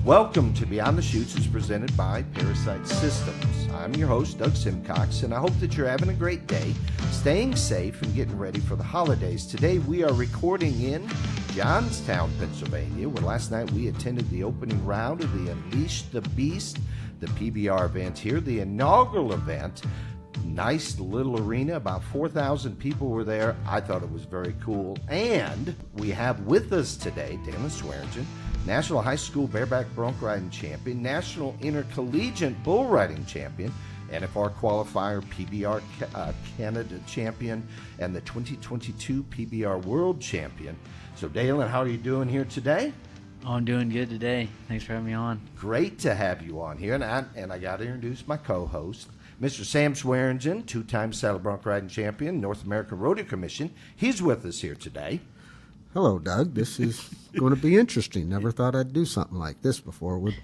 Welcome to Beyond the Chutes. It's presented by ParaSight Systems. I'm your host, Doug Simcox, and I hope that you're having a great day, staying safe, and getting ready for the holidays. Today we are recording in Johnstown, Pennsylvania, where last night we attended the opening round of the Unleash the Beast, the PBR event here, the inaugural event. Nice little arena, about 4,000 people were there. I thought it was very cool. And we have with us today Daylon Swearingen, National High School Bareback Bronc Riding Champion, National Intercollegiate Bull Riding Champion, NFR Qualifier, PBR Canada Champion, and the 2022 PBR World Champion. So Daylon, how are you doing here today? Oh, I'm doing good today. Thanks for having me on. Great to have you on here. And I got to introduce my co-host, Mr. Sam Swearingen, two-time saddle bronc riding champion, North American Rodeo Commission. He's with us here today. Hello, Doug. This is going to be interesting. Never thought I'd do something like this before with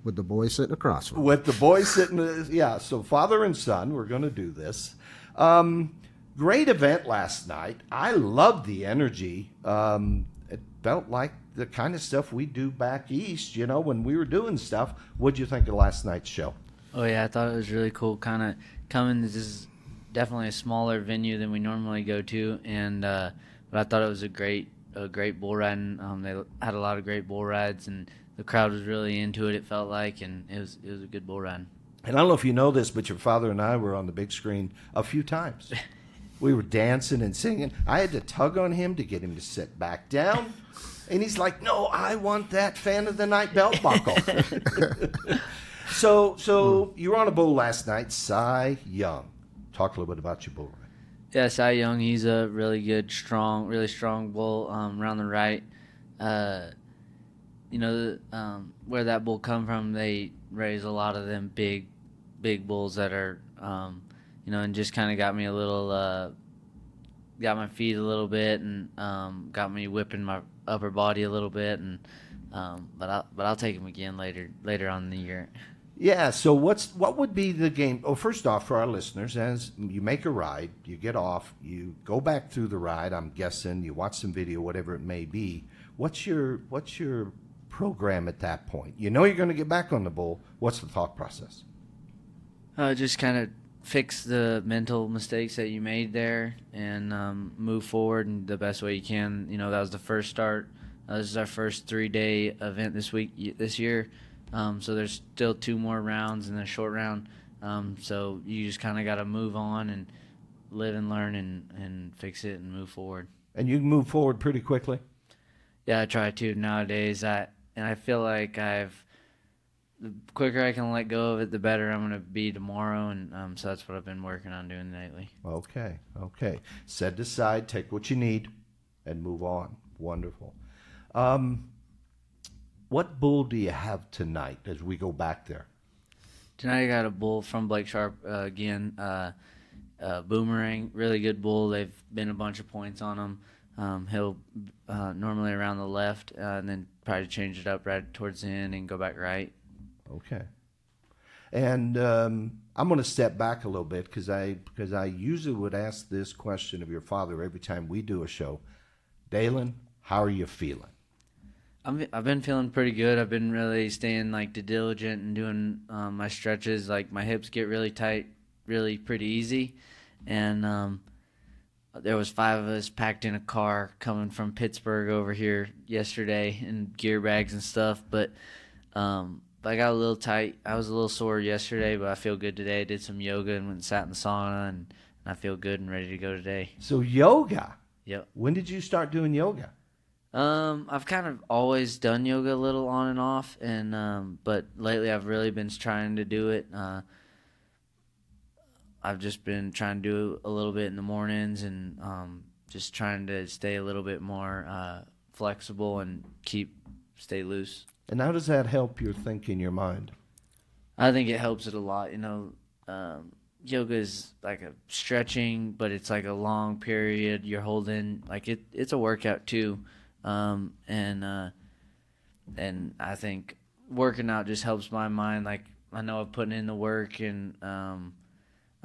the boy sitting across from me. With the boy sitting, yeah, so father and son, we're going to do this. Great event last night. I loved the energy. It felt like the kind of stuff we do back east, you know, when we were doing stuff. What'd you think of last night's show? Oh, yeah, I thought it was really cool kind of coming. This is definitely a smaller venue than we normally go to, and but I thought it was a great bull riding. They had a lot of great bull rides, and the crowd was really into it, it felt like, and it was a good bull ride. And I don't know if you know this, but your father and I were on the big screen a few times. We were dancing and singing. I had to tug on him to get him to sit back down. And he's like, no, I want that fan of the night belt buckle. So you were on a bull last night, Cy Young. Talk a little bit about your bull ride. Yeah, Cy Young, he's a really good, really strong bull around the right. Where that bull come from, they raise a lot of them big bulls that are, and just kind of got me a little, got my feet a little bit and got me whipping my upper body a little bit. And but I'll take him again later on in the year. Yeah, so what would be the game? Oh, first off, for our listeners, as you make a ride, you get off, you go back through the ride, I'm guessing, you watch some video, whatever it may be. What's your program at that point? You know you're going to get back on the bull. What's the thought process? Just kind of fix the mental mistakes that you made there and move forward in the best way you can. You know, that was the first start. This is our first 3-day event this year. So there's still 2 more rounds in the short round. So you just kind of got to move on and live and learn and fix it and move forward. And you can move forward pretty quickly? Yeah, I try to nowadays. I feel like the quicker I can let go of it, the better I'm going to be tomorrow. And so that's what I've been working on doing lately. Okay. Set aside, take what you need, and move on. Wonderful. What bull do you have tonight as we go back there? Tonight I got a bull from Blake Sharp again, Boomerang, really good bull. They've been a bunch of points on him. He'll normally around the left and then probably change it up right towards the end and go back right. Okay. And I'm going to step back a little bit because I usually would ask this question of your father every time we do a show. Daylon, how are you feeling? I've been feeling pretty good. I've been really staying diligent and doing my stretches. Like my hips get really tight, really pretty easy. And there was 5 of us packed in a car coming from Pittsburgh over here yesterday in gear bags and stuff. But I got a little tight. I was a little sore yesterday, but I feel good today. I did some yoga and went and sat in the sauna, and I feel good and ready to go today. So yoga? Yep. When did you start doing yoga? I've kind of always done yoga a little on and off, and but lately I've really been trying to do it. I've just been trying to do a little bit in the mornings and just trying to stay a little bit more flexible and stay loose. And how does that help your thinking, your mind? I think it helps it a lot. You know, yoga is like a stretching, but it's like a long period. You're holding it's a workout too. And I think working out just helps my mind. Like I know I'm putting in the work and I'm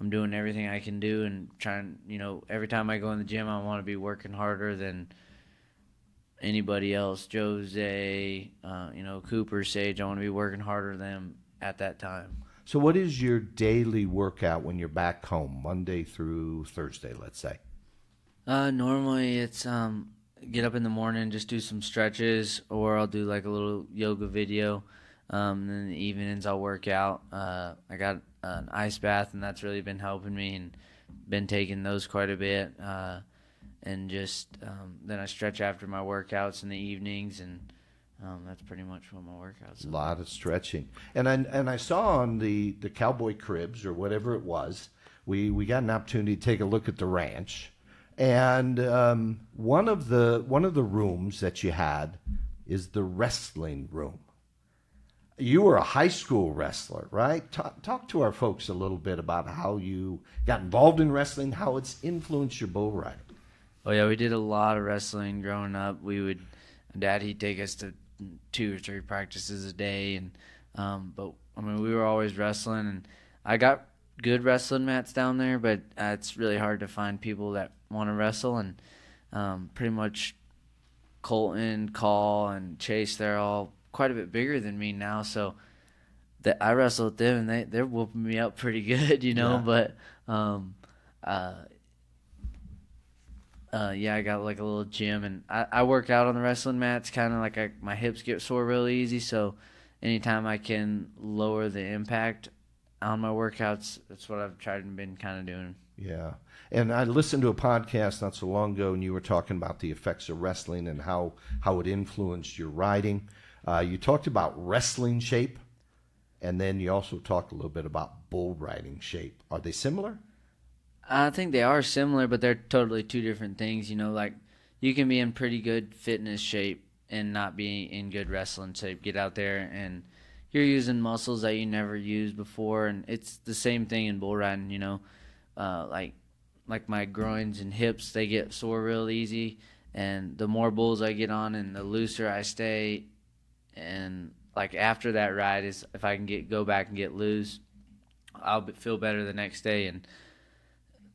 doing everything I can do and trying, every time I go in the gym, I want to be working harder than anybody else, Jose, Cooper, Sage. I want to be working harder than them at that time. So what is your daily workout when you're back home, Monday through Thursday, let's say? Normally it's get up in the morning, just do some stretches, or I'll do like a little yoga video. Then in the evenings I'll work out. I got an ice bath, and that's really been helping me, and been taking those quite a bit. And just then I stretch after my workouts in the evenings, and that's pretty much what my workouts are. A lot of stretching. And I saw on the Cowboy Cribs or whatever it was, we got an opportunity to take a look at the ranch. And one of the rooms that you had is the wrestling room. You were a high school wrestler, right? Talk to our folks a little bit about how you got involved in wrestling, how it's influenced your bull riding. Oh yeah, we did a lot of wrestling growing up. Dad, he'd take us to 2 or 3 practices a day, and but I mean, we were always wrestling, and I got good wrestling mats down there, but it's really hard to find people that want to wrestle, and pretty much Colton, Call, and Chase, they're all quite a bit bigger than me now, so that I wrestle with them, and they're whooping me up pretty good, Yeah. But I got like a little gym, and I work out on the wrestling mats, kind of like my hips get sore really easy, so anytime I can lower the impact on my workouts, that's what I've tried and been kind of doing. Yeah. And I listened to a podcast not so long ago, and you were talking about the effects of wrestling and how it influenced your riding. You talked about wrestling shape, and then you also talked a little bit about bull riding shape. Are they similar? I think they are similar, but they're totally two different things. Like you can be in pretty good fitness shape and not be in good wrestling shape. Get out there and you're using muscles that you never used before, and it's the same thing in bull riding. Like my groins and hips, they get sore real easy, and the more bulls I get on and the looser I stay, and like after that ride is if I can go back and get loose, I'll feel better the next day, and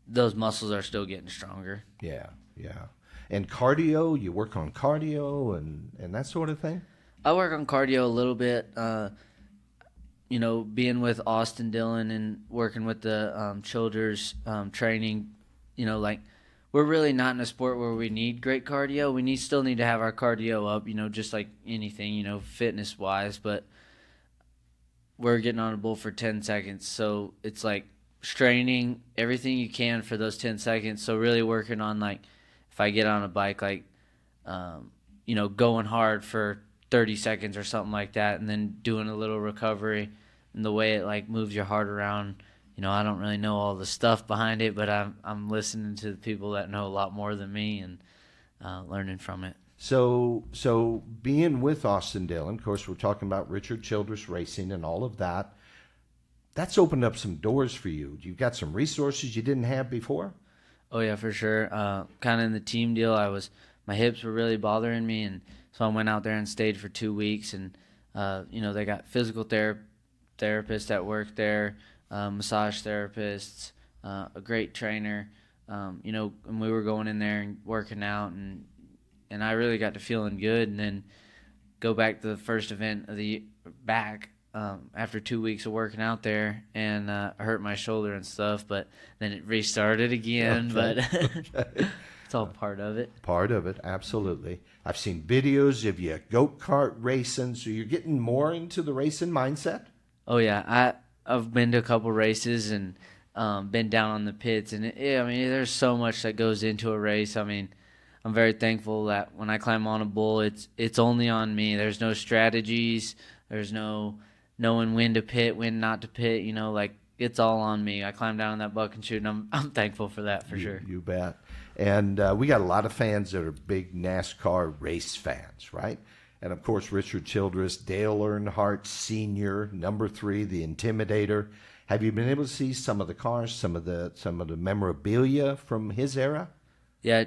those muscles are still getting stronger. Yeah. And cardio, you work on cardio and that sort of thing? I work on cardio a little bit. Being with Austin Dillon and working with the Childers training, we're really not in a sport where we need great cardio. We still need to have our cardio up, just like anything, fitness-wise. But we're getting on a bull for 10 seconds, so it's like straining everything you can for those 10 seconds. So really working on, like, if I get on a bike, like, going hard for 30 seconds or something like that, and then doing a little recovery, and the way it like moves your heart around. I don't really know all the stuff behind it, but I'm listening to the people that know a lot more than me and learning from it. So being with Austin Dillon, of course, we're talking about Richard Childress Racing and all of that. That's opened up some doors for you. You've got some resources you didn't have before? Oh yeah, for sure. Kind of in the team deal, my hips were really bothering me, and so I went out there and stayed for 2 weeks, and they got physical therapists that work there, massage therapists, a great trainer, and we were going in there and working out, and I really got to feeling good, and then go back to the first event of the back after 2 weeks of working out there, and I hurt my shoulder and stuff, but then it restarted again. Okay. But it's all part of it. Part of it, absolutely. I've seen videos of you go-kart racing, so you're getting more into the racing mindset? Oh, yeah. I've been to a couple races and been down on the pits, and there's so much that goes into a race. I'm very thankful that when I climb on a bull, it's only on me. There's no strategies. There's no knowing when to pit, when not to pit. It's all on me. I climb down on that buck and shoot, and I'm thankful for that for sure. You bet. And we got a lot of fans that are big NASCAR race fans, right? And of course, Richard Childress, Dale Earnhardt Sr., number 3, the Intimidator. Have you been able to see some of the cars, some of the memorabilia from his era? Yeah,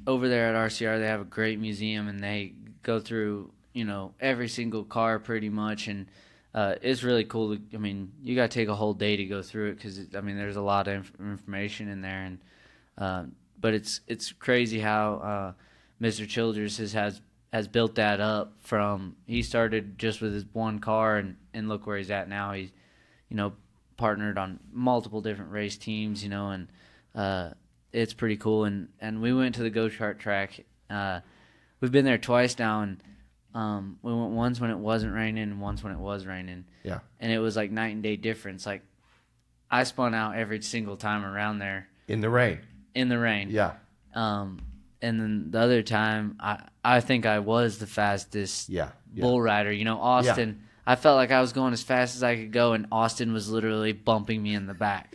over there at RCR, they have a great museum, and they go through every single car pretty much, and it's really cool. You got to take a whole day to go through it because there's a lot of information in there, and but it's crazy how Mr. Childress has built that up from, he started just with his one car, and look where he's at now. He's, partnered on multiple different race teams, and it's pretty cool. And we went to the go-kart track. We've been there twice now, and we went once when it wasn't raining and once when it was raining. Yeah. And it was like night and day difference. Like, I spun out every single time around there. In the rain. Yeah. And then the other time, I think I was the fastest bull rider. Austin, I felt like I was going as fast as I could go, and Austin was literally bumping me in the back.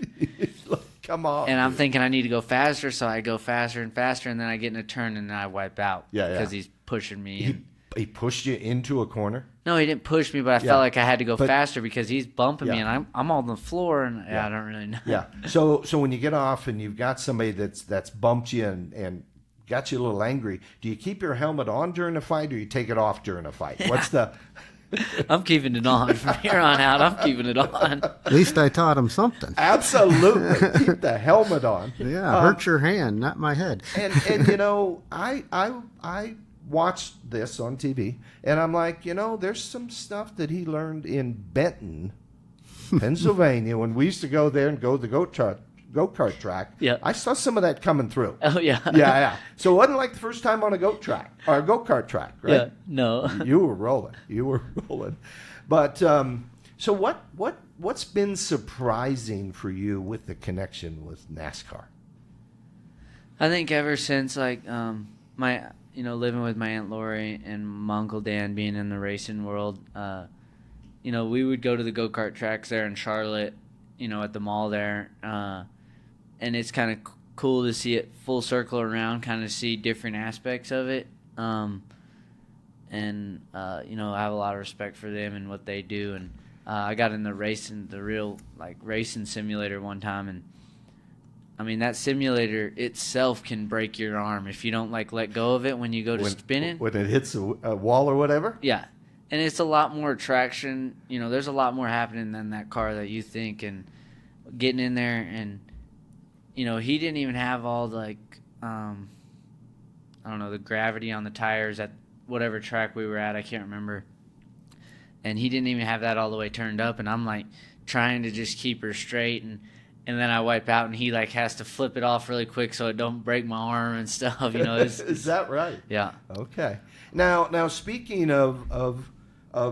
Come on. And I'm thinking I need to go faster, so I go faster and faster, and then I get in a turn, and then I wipe out. Because he's pushing me. He pushed you into a corner? No, he didn't push me, but I felt like I had to go faster because he's bumping me, and I'm on the floor, and I don't really know. Yeah. So when you get off and you've got somebody that's bumped you and got you a little angry, do you keep your helmet on during the fight, or you take it off during a fight? What's the... I'm keeping it on. From here on out, I'm keeping it on. At least I taught him something. Absolutely. Keep the helmet on. Yeah, hurt your hand, not my head. And I watched this on TV, and I'm like, there's some stuff that he learned in Benton, Pennsylvania, when we used to go there and go to the go-kart track. Yeah. I saw some of that coming through. Oh, yeah. Yeah. So it wasn't like the first time on a go-kart track, right? Yeah, no. You were rolling. But so what's been surprising for you with the connection with NASCAR? I think ever since my living with my Aunt Lori and my Uncle Dan being in the racing world, we would go to the go-kart tracks there in Charlotte, at the mall there, and it's kind of cool to see it full circle around, kind of see different aspects of it, and I have a lot of respect for them and what they do, and I got in the real racing simulator one time, and I mean, that simulator itself can break your arm if you don't let go of it when you go to spinning. When it hits a wall or whatever? Yeah. And it's a lot more traction. There's a lot more happening than that car that you think. And getting in there and, he didn't even have all the gravity on the tires at whatever track we were at. I can't remember. And he didn't even have that all the way turned up. And I'm trying to just keep her straight, and then I wipe out, and he has to flip it off really quick so it don't break my arm and stuff. Is that right? Yeah. Okay. Now speaking of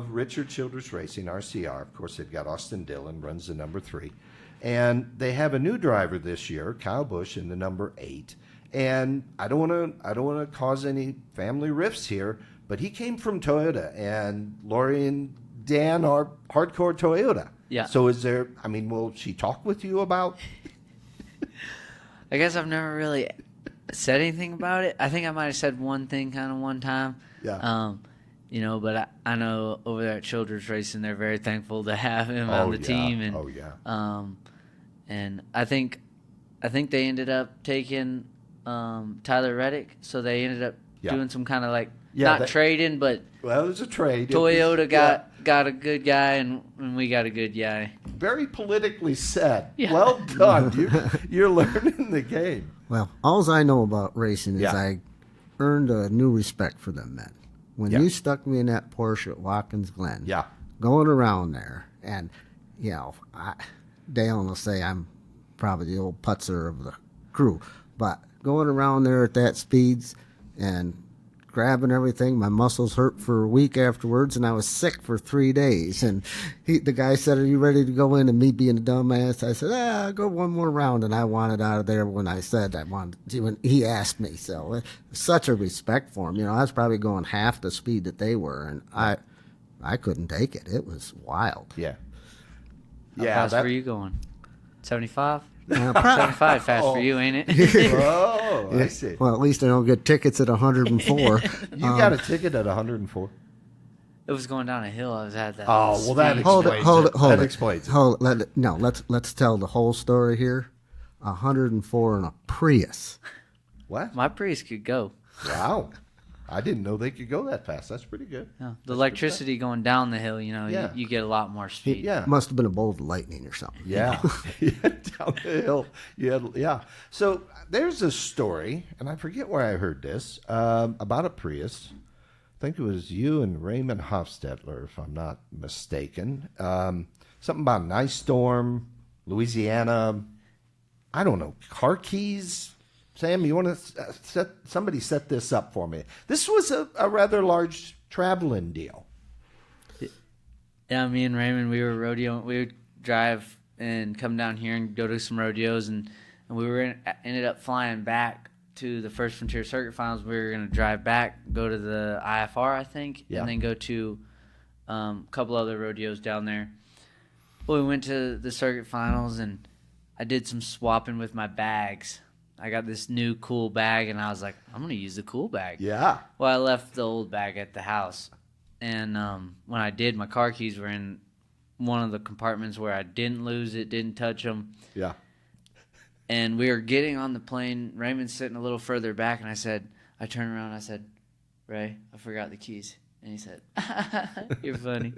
Richard Childress Racing, RCR, of course they've got Austin Dillon runs the number 3, and they have a new driver this year, Kyle Busch, in the number 8. And I don't want to cause any family rifts here, but he came from Toyota, and Lori and Dan are hardcore Toyota. Yeah. So will she talk with you about? I guess I've never really said anything about it. I think I might have said one thing kind of one time. Yeah. But I know over there at Childress Racing, they're very thankful to have him on the team. And, and I think they ended up taking Tyler Reddick, so they ended up doing some kind of trading, but it was a trade. Toyota got a good guy, and we got a good guy. Very politically said. Yeah. Well done. You're learning the game. Well, all I know about racing is I earned a new respect for them men. When you stuck me in that Porsche at Watkins Glen, going around there, and, Daylon will say I'm probably the old putzer of the crew, but going around there at that speeds and grabbing everything, my muscles hurt for a week afterwards, and I was sick for 3 days. And the guy said, "Are you ready to go in?" And me being a dumbass, I said, "I'll go one more round." And I wanted out of there when I said I wanted to, and he asked me. So such a respect for him. I was probably going half the speed that they were, and I couldn't take it. It was wild. Yeah. How fast were you going? 75? 75 fast for you, ain't it? Oh, I see. Well, at least I don't get tickets at 104. You got a ticket at 104? It was going down a hill. I was at that. Oh, well, that Hold it. explains it. Let's tell the whole story here. 104 in a Prius. What? My Prius could go. Wow. I didn't know they could go that fast. That's pretty good. Yeah. The electricity going down the hill, Yeah. you get a lot more speed. Yeah. Must have been a bolt of lightning or something. Yeah. Down the hill. Yeah. So there's a story, and I forget where I heard this, about a Prius. I think it was you and Raymond Hofstetler, if I'm not mistaken. Something about an ice storm, Louisiana. I don't know, car keys. Sam, you want to somebody set this up for me? This was a rather large traveling deal. Yeah, me and Raymond, we were rodeoing. We would drive and come down here and go to some rodeos, and we ended up flying back to the First Frontier Circuit Finals. We were going to drive back, go to the IFR, I think, and then go to a couple other rodeos down there. Well, we went to the Circuit Finals, and I did some swapping with my bags. I got this new cool bag, and I was like, I'm going to use the cool bag. Yeah. Well, I left the old bag at the house. And when I did, my car keys were in one of the compartments where I didn't lose it, didn't touch them. Yeah. And we were getting on the plane. Raymond's sitting a little further back, and I turned around and I said, Ray, I forgot the keys. And he said, you're funny.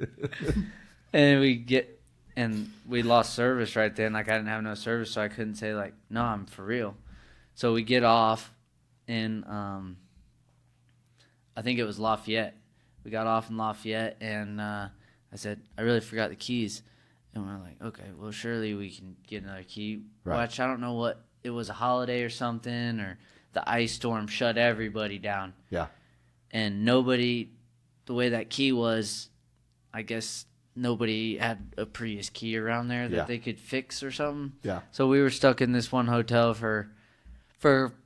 And we lost service right then. Like, I didn't have no service, so I couldn't say, like, no, I'm for real. So we get off in, I think it was Lafayette. We got off in Lafayette, and I said, I really forgot the keys. And we're like, okay, well, surely we can get another key. Right. Watch, I don't know what, it was a holiday or something, or the ice storm shut everybody down. Yeah. And nobody, the way that key was, I guess nobody had a Prius key around there that they could fix or something. Yeah. So we were stuck in this one hotel for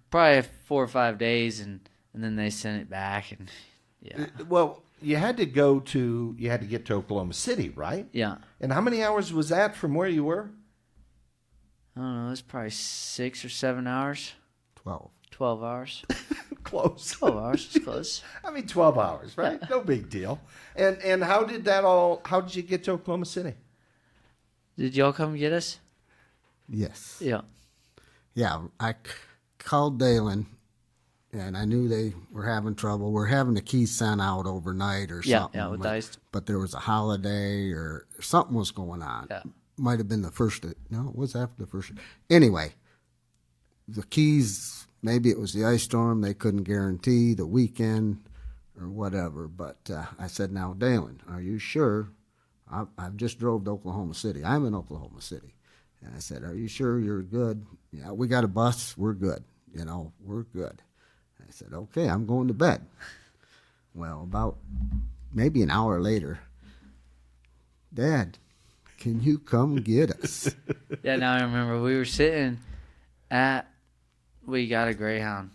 probably 4 or 5 days, and then they sent it back, and Well, you had to get to Oklahoma City, right? Yeah. And how many hours was that from where you were? I don't know, it was probably 6 or 7 hours. 12 hours. Close. 12 hours, it's close. I mean, 12 hours, right? No big deal. And how did you get to Oklahoma City? Did y'all come get us? Yes. Yeah. Yeah, I called Daylon, and I knew they were having trouble. We're having the keys sent out overnight or something. Yeah, with ice. But there was a holiday or something was going on. Yeah. Might have been the first. No, it was after the first. Anyway, the keys, maybe it was the ice storm. They couldn't guarantee the weekend or whatever. But I said, now, Daylon, are you sure? I've just drove to Oklahoma City. I'm in Oklahoma City. And I said, are you sure you're good? Yeah, we got a bus. We're good. We're good. I said, okay, I'm going to bed. Well, about maybe an hour later, Dad, can you come get us? Yeah, now I remember. We were sitting we got a Greyhound,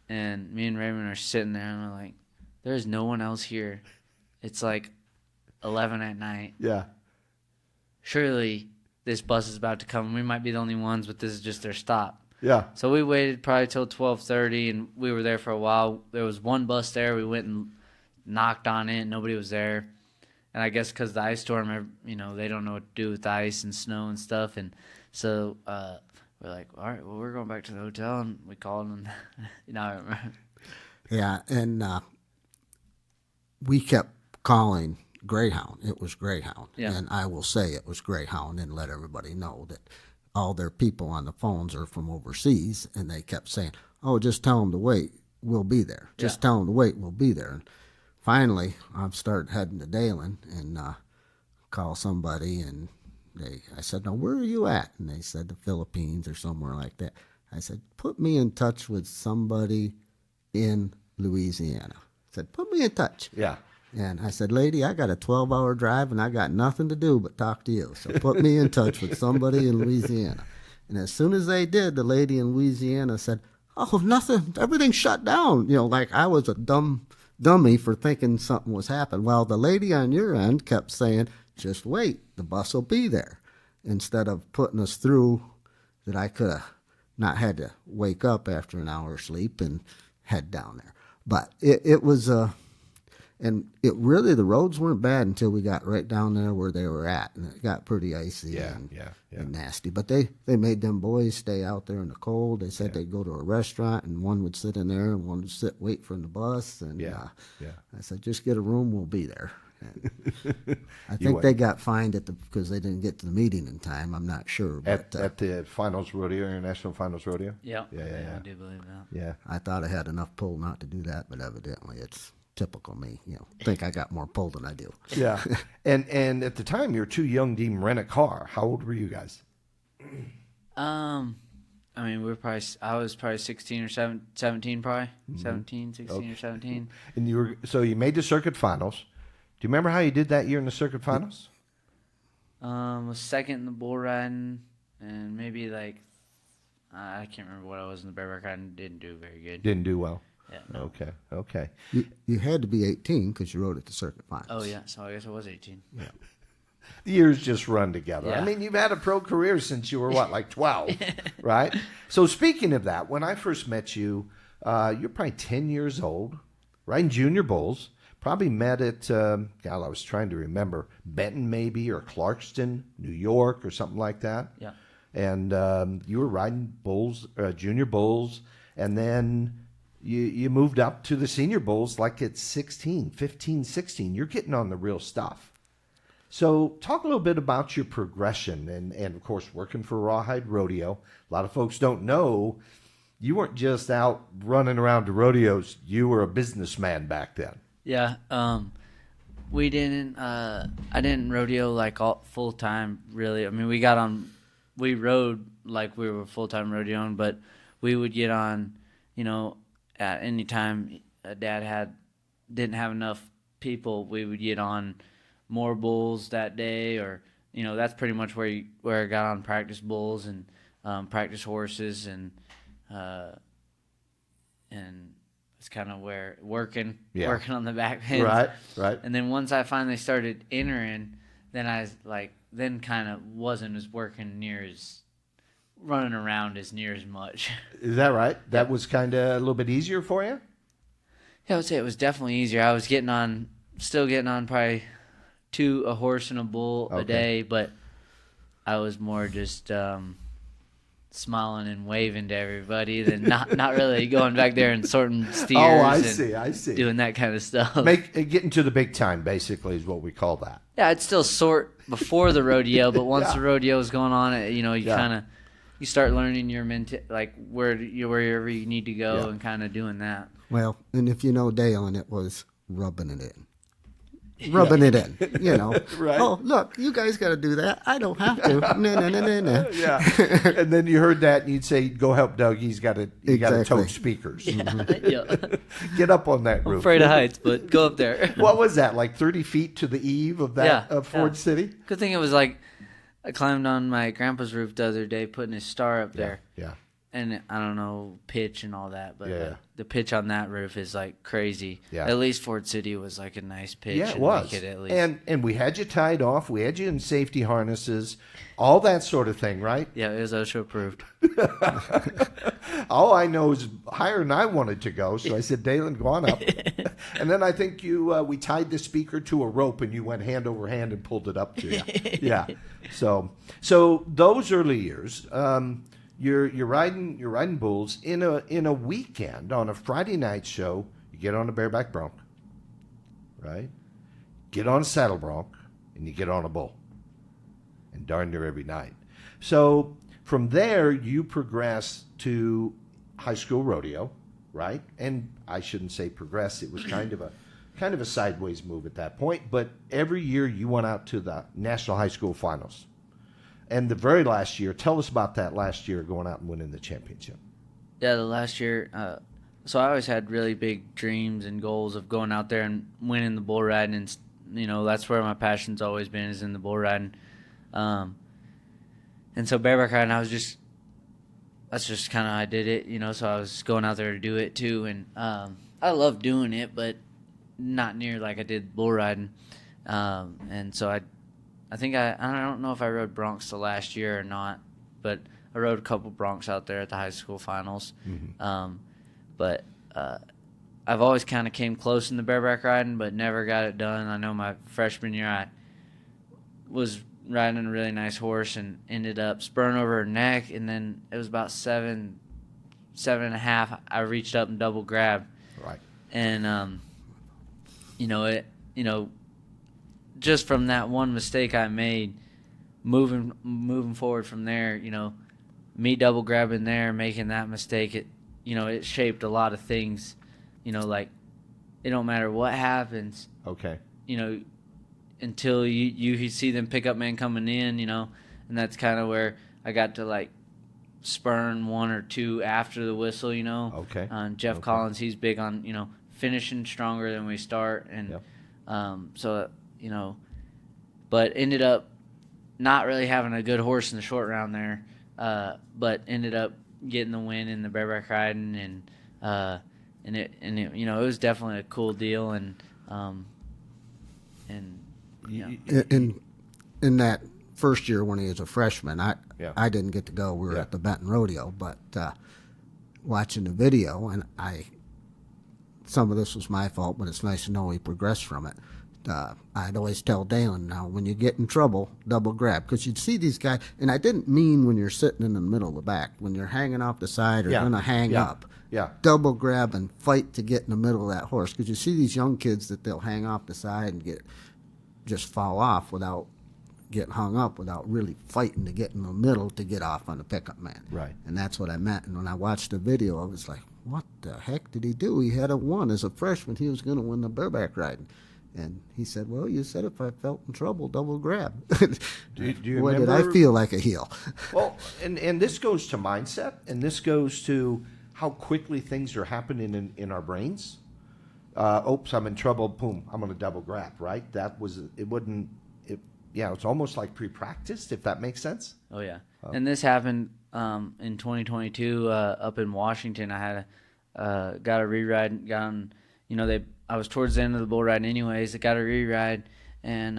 and me and Raymond are sitting there, and we're like, there's no one else here. It's like 11 at night. Yeah. Surely this bus is about to come. We might be the only ones, but this is just their stop. Yeah. So we waited probably till 12:30, and we were there for a while. There was one bus there. We went and knocked on it. Nobody was there. And I guess because the ice storm, they don't know what to do with the ice and snow and stuff. And so we're like, all right, well, we're going back to the hotel. And we called them. I remember. Yeah, and we kept calling Greyhound. It was Greyhound. Yeah. And I will say it was Greyhound and let everybody know that all their people on the phones are from overseas, and they kept saying, oh, just tell them to wait. We'll be there. Just tell them to wait. We'll be there. And finally, I started heading to Daylon and call somebody, and I said, no, where are you at? And they said the Philippines or somewhere like that. I said, put me in touch with somebody in Louisiana. I said, put me in touch. Yeah. And I said, lady, I got a 12-hour drive, and I got nothing to do but talk to you. So put me in touch with somebody in Louisiana. And as soon as they did, the lady in Louisiana said, oh, nothing. Everything shut down. Like I was a dummy for thinking something was happening. Well, the lady on your end kept saying, just wait. The bus will be there. Instead of putting us through that I could have not had to wake up after an hour's sleep and head down there. But it was And it really, the roads weren't bad until we got right down there where they were at, and it got pretty icy and nasty. But they made them boys stay out there in the cold. They said they'd go to a restaurant, and one would sit in there, and one would wait for the bus. And I said, just get a room, we'll be there. And I think they got fined because they didn't get to the meeting in time. I'm not sure. At the finals rodeo, international finals rodeo. Yeah, I do believe that. Yeah, I thought I had enough pull not to do that, but evidently it's typical me. Think I got more pull than I do. Yeah, and at the time you were too young to even rent a car. How old were you guys? I mean, I was probably 16 or 17 probably. 16 or 17. And you made the circuit finals. Do you remember how you did that year in the circuit finals? Was second in the bull riding, and maybe like I can't remember what I was in the bareback riding. Didn't do very good. Didn't do well. Yeah. No. Okay. You had to be 18 because you rode at the circuit finals. Oh yeah, so I guess I was 18. Yeah. The years just run together. Yeah. I mean, you've had a pro career since you were like 12, right? So speaking of that, when I first met you, you're probably 10 years old, riding junior bulls. Probably met at, I was trying to remember, Benton maybe, or Clarkston, New York, or something like that. Yeah. And you were riding bulls, junior bulls, and then you moved up to the senior bulls like at 15, 16. You're getting on the real stuff. So talk a little bit about your progression and of course, working for Rawhide Rodeo. A lot of folks don't know you weren't just out running around to rodeos. You were a businessman back then. Yeah, we didn't. I didn't rodeo like all full time. Really, I mean, we rode like we were full time rodeoing, but we would get on, at any time Dad didn't have enough people. We would get on more bulls that day, or that's pretty much where I got on practice bulls and practice horses and it's kind of where working on the back pins. Right. And then once I finally started entering, then I kind of wasn't as running around as near as much. Is that right? That was kind of a little bit easier for you? Yeah, I would say it was definitely easier. I was still getting on probably a horse and a bull a day, but I was more just smiling and waving to everybody than not really going back there and sorting steers. Oh, I see. Doing that kind of stuff. Getting to the big time, basically, is what we call that. Yeah, I'd still sort before the rodeo, but once the rodeo is going on, you start learning your like wherever you need to go and kind of doing that. Well, and if you know Daylon, it was rubbing it in. Right. Oh, look, you guys got to do that. I don't have to. No. Yeah. And then you heard that, and you'd say, "Go help Doug. He's got to tote speakers. Get up on that roof." I'm afraid of heights, but go up there. What was that? Like 30 feet to the eve of that of Ford City? Good thing it was like I climbed on my grandpa's roof the other day, putting his star up there. Yeah. And I don't know pitch and all that, but the pitch on that roof is like crazy. Yeah. At least Ford City was like a nice pitch. Yeah, it was. At least. And we had you tied off. We had you in safety harnesses, all that sort of thing, right? Yeah, it was OSHA approved. All I know is higher than I wanted to go, so I said, Daylon, go on up. And then I think we tied the speaker to a rope, and you went hand over hand and pulled it up to you. Yeah. So those early years. You're riding bulls in a weekend on a Friday night show. You get on a bareback bronc, right? Get on a saddle bronc, and you get on a bull, and darn near every night. So from there you progress to high school rodeo, right? And I shouldn't say progress; it was kind of a sideways move at that point. But every year you went out to the national high school finals. And the very last year, tell us about that last year going out and winning the championship. Yeah, the last year. So I always had really big dreams and goals of going out there and winning the bull riding, and that's where my passion's always been, is in the bull riding. And so bareback riding, that's just kind of how I did it, So I was going out there to do it too, and I love doing it, but not near like I did bull riding. And so I think I don't know if I rode broncs the last year or not, but I rode a couple broncs out there at the high school finals. Mm-hmm. But I've always kind of came close in the bareback riding, but never got it done. I know my freshman year I was riding a really nice horse and ended up spurring over her neck, and then it was about 7.5. I reached up and double grabbed. Right. And just from that one mistake I made, moving forward from there, me double grabbing there, making that mistake, it shaped a lot of things. Like, it don't matter what happens. Okay. Until you see them pick up man coming in, and that's kind of where I got to like spurn one or two after the whistle, Okay. Jeff Collins, he's big on, finishing stronger than we start. And Yep. but ended up not really having a good horse in the short round there, but ended up getting the win in the bareback riding, and it it was definitely a cool deal, and In that first year when he was a freshman, I didn't get to go. We were Yeah. at the Benton Rodeo, but watching the video, and some of this was my fault, but it's nice to know he progressed from it. I'd always tell Daylon, now when you get in trouble, double grab, because you'd see these guys, and I didn't mean when you're sitting in the middle of the back, when you're hanging off the side or going to hang up. Yeah. Double grab and fight to get in the middle of that horse, because you see these young kids that they'll hang off the side and just fall off without getting hung up, without really fighting to get in the middle to get off on the pickup man. Right. And that's what I meant. And when I watched the video, I was like, what the heck did he do? He had won as a freshman. He was going to win the bareback riding. And he said, well, you said if I felt in trouble, double grab. Do you Boy, remember? did I feel like a heel. Well, and this goes to mindset, and this goes to how quickly things are happening in our brains. Oops, I'm in trouble. Boom, I'm going to double grab. Right? It's almost like pre-practiced, if that makes sense. Oh yeah, and this happened in 2022 up in Washington. I had got a re-ride. I was towards the end of the bull ride anyways. I got a re-ride, and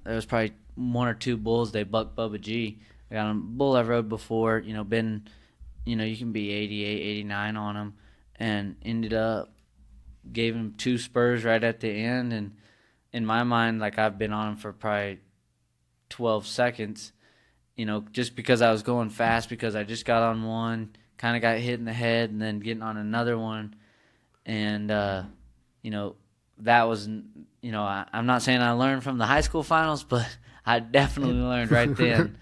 there was probably one or two bulls. They bucked Bubba G. I got a bull I've rode before. You can be 88, 89 on him, and ended up gave him 2 spurs right at the end. And in my mind, like, I've been on him for probably 12 seconds, just because I was going fast, because I just got on one, kind of got hit in the head, and then getting on another one. And, that was, I'm not saying I learned from the high school finals, but I definitely learned right then,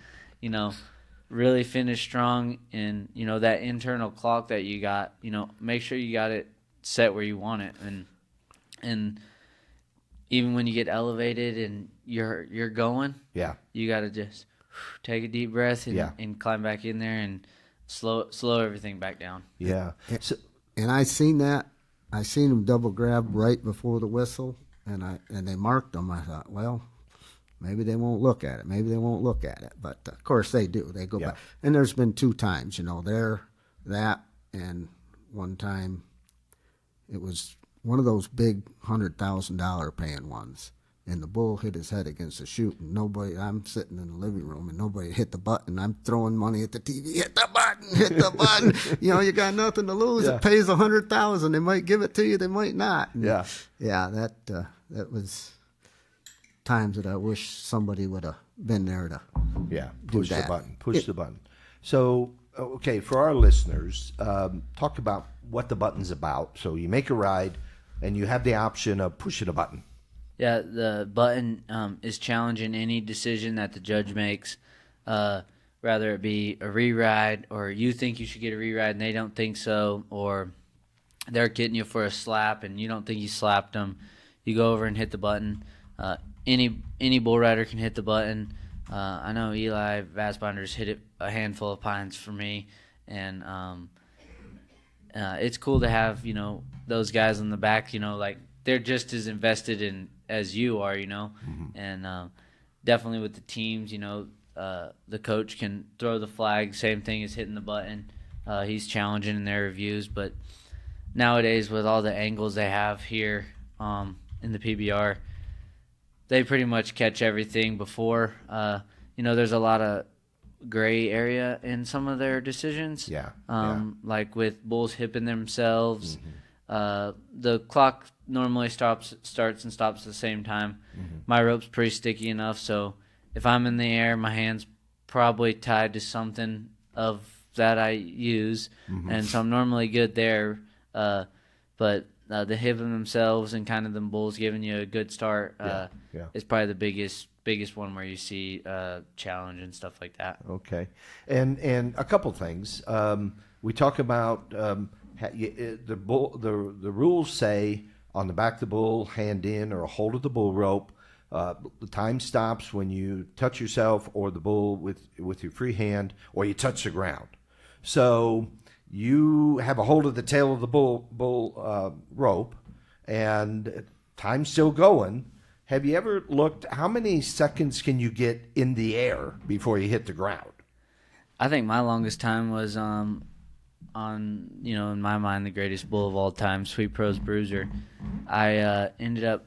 really finish strong, and, that internal clock that you got, make sure you got it set where you want it. And even when you get elevated and you're going, you got to just take a deep breath and climb back in there and slow everything back down. Yeah. And I seen that. I seen him double grab right before the whistle, and they marked him. I thought, well, maybe they won't look at it. But of course they do. They go back. And there's been 2 times, that, and one time it was one of those big $100,000 paying ones. And the bull hit his head against the chute, and I'm sitting in the living room, and nobody hit the button. I'm throwing money at the TV. Hit the button. You got nothing to lose. Yeah. It pays $100,000. They might give it to you. They might not. And Yeah. That was times that I wish somebody would have been there to Push that. the button. Push the button. So, okay, for our listeners, talk about what the button's about. So you make a ride, and you have the option of pushing a button. Yeah, the button is challenging any decision that the judge makes, whether it be a re-ride, or you think you should get a re-ride and they don't think so, or they're getting you for a slap and you don't think you slapped them. You go over and hit the button. Any bull rider can hit the button. I know Eli Vasbinder's hit it a handful of times for me, and it's cool to have those guys in the back. Like, they're just as invested in as you are, and definitely with the teams, the coach can throw the flag, same thing as hitting the button. He's challenging in their reviews, but nowadays with all the angles they have here in the PBR, they pretty much catch everything before. There's a lot of gray area in some of their decisions. Yeah. Like with bulls hipping themselves, The clock normally starts and stops at the same time. My rope's pretty sticky enough, so if I'm in the air, my hand's probably tied to something of that I use, and so I'm normally good there. But the hitting themselves and kind of them bulls giving you a good start is probably the biggest one where you see challenge and stuff like that. Okay, and a couple things. We talk about the rules say on the back of the bull, hand in or a hold of the bull rope. The time stops when you touch yourself or the bull with your free hand, or you touch the ground. So you have a hold of the tail of the bull rope, and time's still going. Have you ever looked, how many seconds can you get in the air before you hit the ground? I think my longest time was on, in my mind, the greatest bull of all time, Sweet Pro's Bruiser. I ended up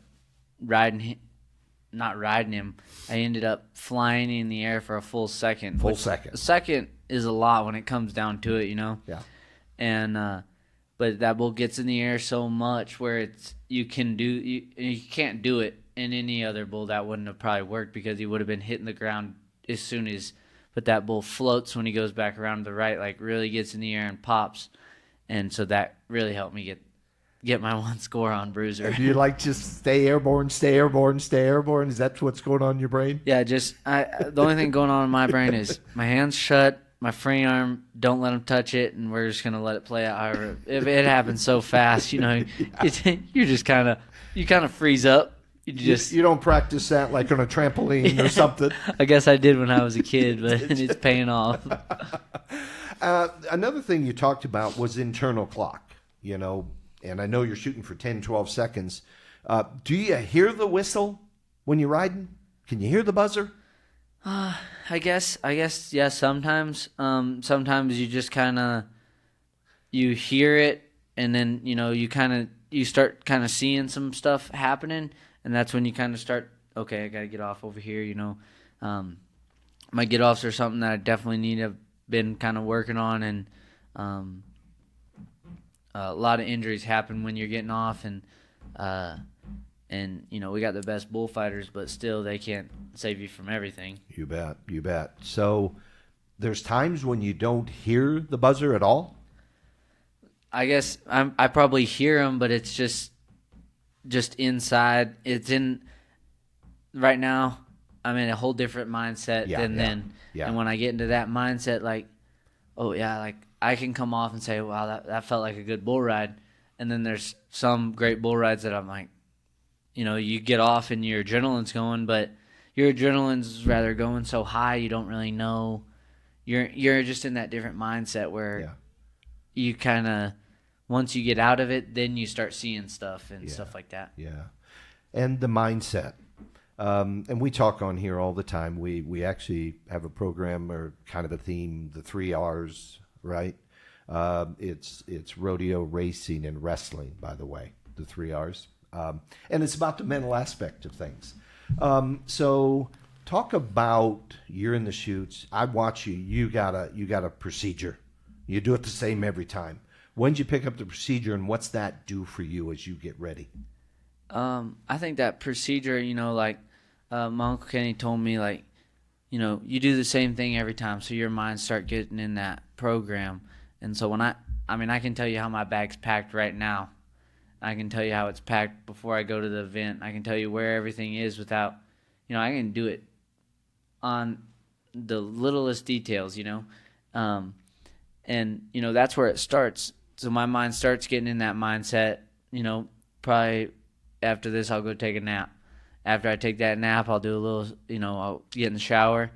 not riding him. I ended up flying in the air for a full second. Second. A second is a lot when it comes down to it, Yeah. And but that bull gets in the air so much where you can't do it in any other bull. That wouldn't have probably worked because he would have been hitting the ground as soon as. But that bull floats when he goes back around to the right, like really gets in the air and pops, and so that really helped me get my one score on Bruiser. Do you like just stay airborne, stay airborne, stay airborne? Is that what's going on in your brain? Yeah, the only thing going on in my brain is my hands shut, my free arm, don't let him touch it, and we're just gonna let it play out. However, if it happens so fast, you just kind of freeze up. You don't practice that like on a trampoline or something. I guess I did when I was a kid, but it's paying off. Another thing you talked about was internal clock, and I know you're shooting for 10, 12 seconds. Do you hear the whistle when you're riding? Can you hear the buzzer? I guess, yeah, sometimes. Sometimes you just kind of, you hear it, and then, you start kind of seeing some stuff happening, and that's when you kind of start, okay, I got to get off over here, My get-offs are something that I definitely need to have been kind of working on, and a lot of injuries happen when you're getting off, and we got the best bullfighters, but still they can't save you from everything. You bet. So there's times when you don't hear the buzzer at all? I guess I probably hear them, but it's just inside. It's in right now. I'm in a whole different mindset than then. Yeah. And when I get into that mindset, like, oh yeah, like I can come off and say, wow, that felt like a good bull ride. And then there's some great bull rides that I'm like, you get off and your adrenaline's going, but your adrenaline's rather going so high you don't really know. You're just in that different mindset where you kind of, once you get out of it, then you start seeing stuff and stuff like that. Yeah. And the mindset. And we talk on here all the time. We actually have a program or kind of a theme, the 3 R's, right? It's rodeo, racing, and wrestling, by the way, the 3 R's. And it's about the mental aspect of things. So talk about, you're in the chutes. I watch you. You got a procedure. You do it the same every time. When did you pick up the procedure, and what's that do for you as you get ready? I think that procedure, my Uncle Kenny told me, you do the same thing every time, so your mind start getting in that program. And so when I can tell you how my bag's packed right now. I can tell you how it's packed before I go to the event. I can tell you where everything is without, I can do it on the littlest details, and, that's where it starts. So my mind starts getting in that mindset, probably after this I'll go take a nap. After I take that nap, I'll do a little, I'll get in the shower,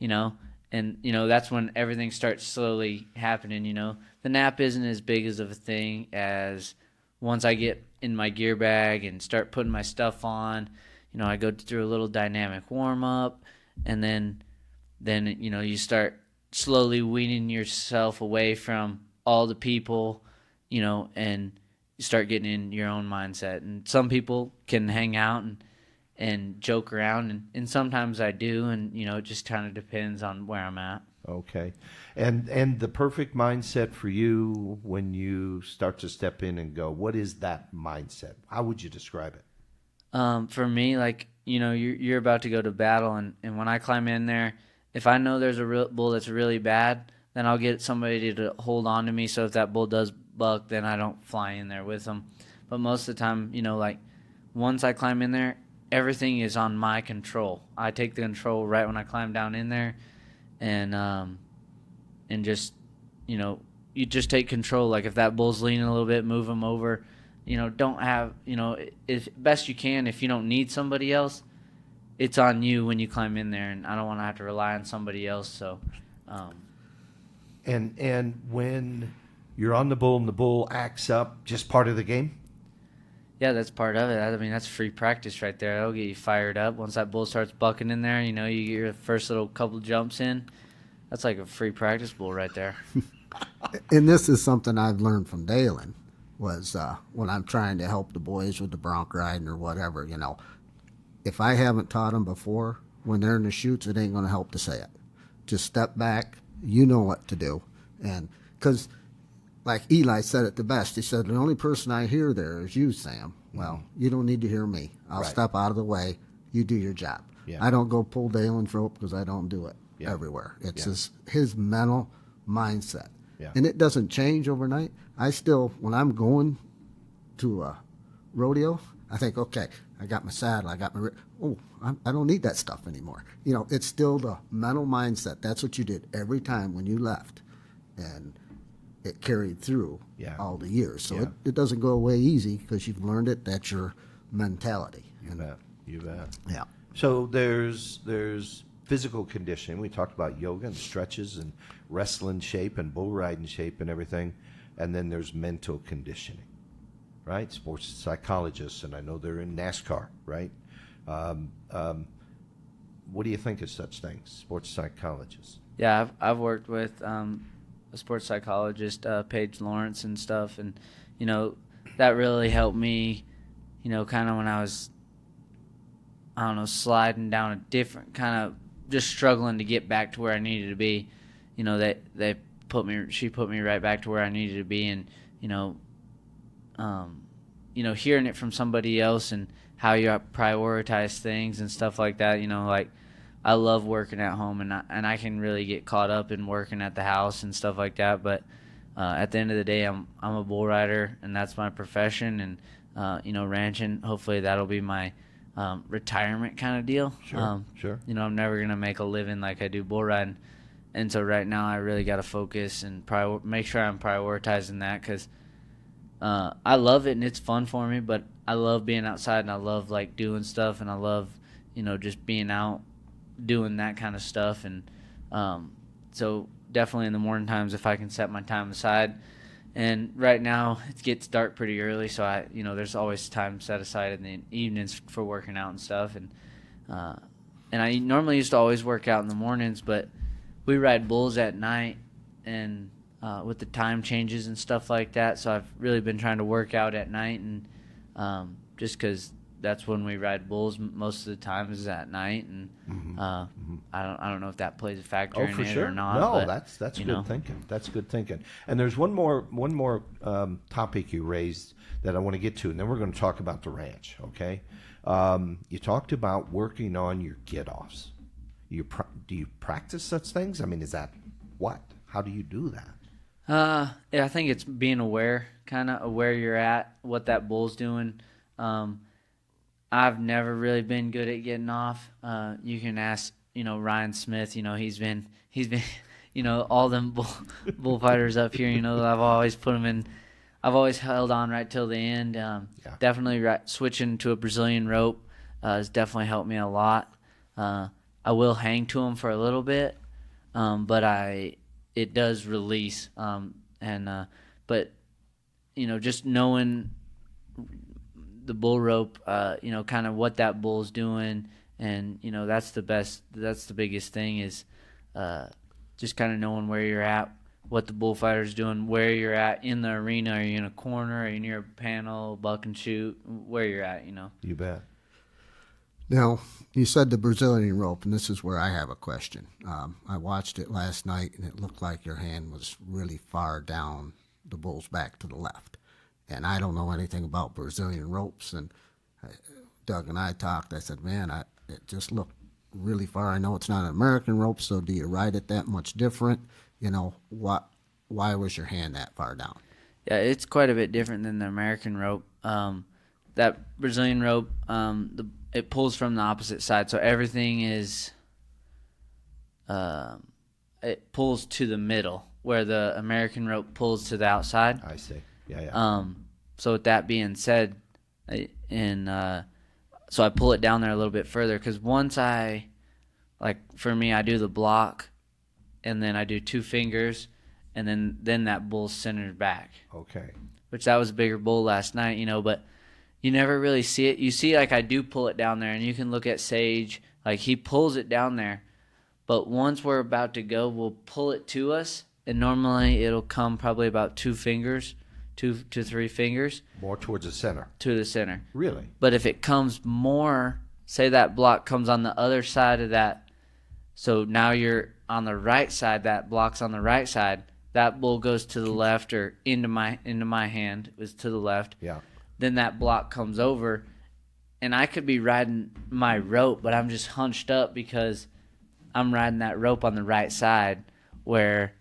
and, that's when everything starts slowly happening, The nap isn't as big as of a thing as once I get in my gear bag and start putting my stuff on, I go through a little dynamic warm-up, and then you start slowly weaning yourself away from all the people, and you start getting in your own mindset. And some people can hang out and joke around, and sometimes I do, and, it just kind of depends on where I'm at. Okay. And the perfect mindset for you when you start to step in and go, what is that mindset? How would you describe it? For me, like, you're about to go to battle, and when I climb in there, if I know there's a real bull that's really bad, then I'll get somebody to hold on to me, so if that bull does buck, then I don't fly in there with them. But most of the time, like, once I climb in there, everything is on my control. I take the control right when I climb down in there, and just, you just take control. Like, if that bull's leaning a little bit, move him over. Don't have, as best you can. If you don't need somebody else, it's on you when you climb in there, and I don't want to have to rely on somebody else. So, And when you're on the bull and the bull acts up, just part of the game? yeah, that's part of it. I mean, that's free practice right there. That'll get you fired up. Once that bull starts bucking in there, you get your first little couple jumps in. That's like a free practice bull right there. And this is something I've learned from Daylon, was when I'm trying to help the boys with the bronc riding or whatever, if I haven't taught them before, when they're in the chutes, it ain't going to help to say it. Just step back. You know what to do. And because, like Eli said it the best, he said, the only person I hear there is you, Sam. Well, you don't need to hear me. I'll Right. step out of the way. You do your job. Yeah. I don't go pull Daylon's rope because I don't do it Yeah. everywhere. It's Yeah. his mental mindset. Yeah. And it doesn't change overnight. I still, when I'm going to a rodeo, I think, okay, I got my saddle, I got my, I don't need that stuff anymore. It's still the mental mindset. That's what you did every time when you left. And it carried through Yeah. all the years. So Yeah. it doesn't go away easy because you've learned it. That's your mentality. You bet. You bet. Yeah. So there's physical conditioning. We talked about yoga and stretches and wrestling shape and bull riding shape and everything. And then there's mental conditioning, right? Sports psychologists, and I know they're in NASCAR, right? What do you think of such things, sports psychologists? Yeah, I've worked with a sports psychologist, Paige Lawrence and stuff, and that really helped me. Kind of when I was, I don't know, sliding down a different kind of, just struggling to get back to where I needed to be. She put me right back to where I needed to be, and hearing it from somebody else and how you prioritize things and stuff like that. Like, I love working at home, and I can really get caught up in working at the house and stuff like that. But at the end of the day, I'm a bull rider, and that's my profession. And ranching, hopefully that'll be my retirement kind of deal. Sure. I'm never gonna make a living like I do bull riding, and so right now I really got to focus and make sure I'm prioritizing that, because I love it and it's fun for me. But I love being outside, and I love like doing stuff, and I love just being out doing that kind of stuff. And so definitely in the morning times, if I can set my time aside. And right now it gets dark pretty early, so there's always time set aside in the evenings for working out and stuff. And I normally used to always work out in the mornings, but we ride bulls at night, and with the time changes and stuff like that, so I've really been trying to work out at night, and just because that's when we ride bulls most of the time is at night. And I don't know if that plays a factor in for it sure. or not. No, but, that's good thinking. That's good thinking. And there's one more topic you raised that I want to get to, and then we're going to talk about the ranch. Okay, you talked about working on your get-offs. Do you practice such things? I mean, is that what? How do you do that? Yeah, I think it's being aware, kind of where you're at, what that bull's doing. I've never really been good at getting off. You can ask, Ryan Smith. He's been, all them bullfighters up here. I've always put them in. I've always held on right till the end. Definitely switching to a Brazilian rope has definitely helped me a lot. I will hang to them for a little bit, but it does release. But just knowing the bull rope, kind of what that bull's doing, and that's the biggest thing is just kind of knowing where you're at, what the bullfighter's doing, where you're at in the arena. Are you in a corner? Are you near a panel, buck and shoot? Where you're at, You bet. Now, you said the Brazilian rope, and this is where I have a question. I watched it last night, and it looked like your hand was really far down the bull's back to the left. And I don't know anything about Brazilian ropes, and Doug and I talked. I said, man, it just looked really far. I know it's not an American rope, so do you ride it that much different? Why was your hand that far down? Yeah, it's quite a bit different than the American rope. That Brazilian rope, it pulls from the opposite side, so everything is it pulls to the middle, where the American rope pulls to the outside. I see. Yeah. So with that being said, so I pull it down there a little bit further, because once for me, I do the block, and then I do 2 fingers, and then that bull's centered back. Okay. Which that was a bigger bull last night, but you never really see it. You see, I do pull it down there, and you can look at Sage, he pulls it down there, but once we're about to go, we'll pull it to us, and normally it'll come probably about 2 fingers, 2 to 3 fingers. More towards the center. To the center. Really? But if it comes more, say that block comes on the other side of that, so now you're on the right side, that block's on the right side, that bull goes to the left, or into my hand, it was to the left. Yeah. Then that block comes over, and I could be riding my rope, but I'm just hunched up because I'm riding that rope on the right side, where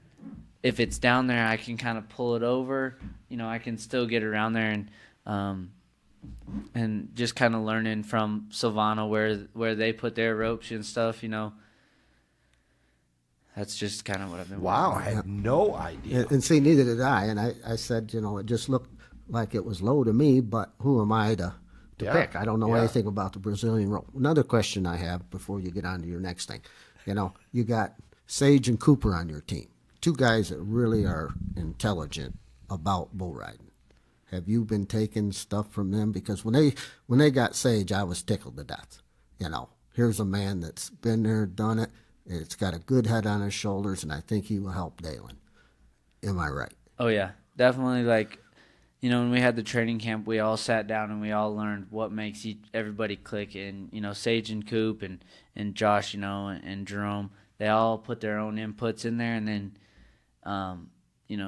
if it's down there, I can kind of pull it over. I can still get around there, and just kind of learning from Silvano where they put their ropes and stuff. That's just kind of what I've been. Wow, I had no idea. And see, neither did I. And I said, it just looked like it was low to me, but who am I to pick? I don't know anything about the Brazilian rope. Another question I have before you get on to your next thing. You got Sage and Cooper on your team, 2 guys that really are intelligent about bull riding. Have you been taking stuff from them? Because when they got Sage, I was tickled to death. Here's a man that's been there, done it. It's got a good head on his shoulders, and I think he will help Daylon. Am I right? Oh, yeah. Definitely, when we had the training camp, we all sat down and we all learned what makes everybody click. And, Sage and Coop and Josh, and Jerome, they all put their own inputs in there. And then,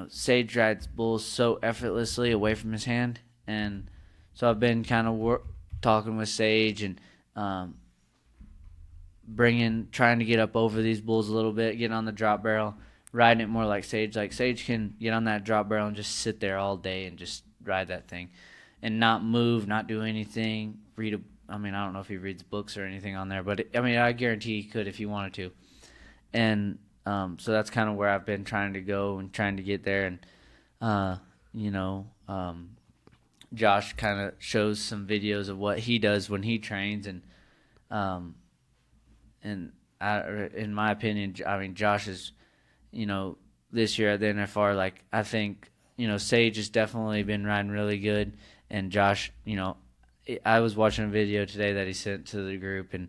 Sage rides bulls so effortlessly away from his hand. And so I've been kind of talking with Sage and trying to get up over these bulls a little bit, getting on the drop barrel, riding it more like Sage. Like Sage can get on that drop barrel and just sit there all day and just ride that thing and not move, not do anything. I don't know if he reads books or anything on there, but I guarantee he could if he wanted to. And so that's kind of where I've been trying to go and trying to get there. And, Josh kind of shows some videos of what he does when he trains. And in my opinion, Josh is, this year at the NFR, I think, Sage has definitely been riding really good. And Josh, I was watching a video today that he sent to the group, and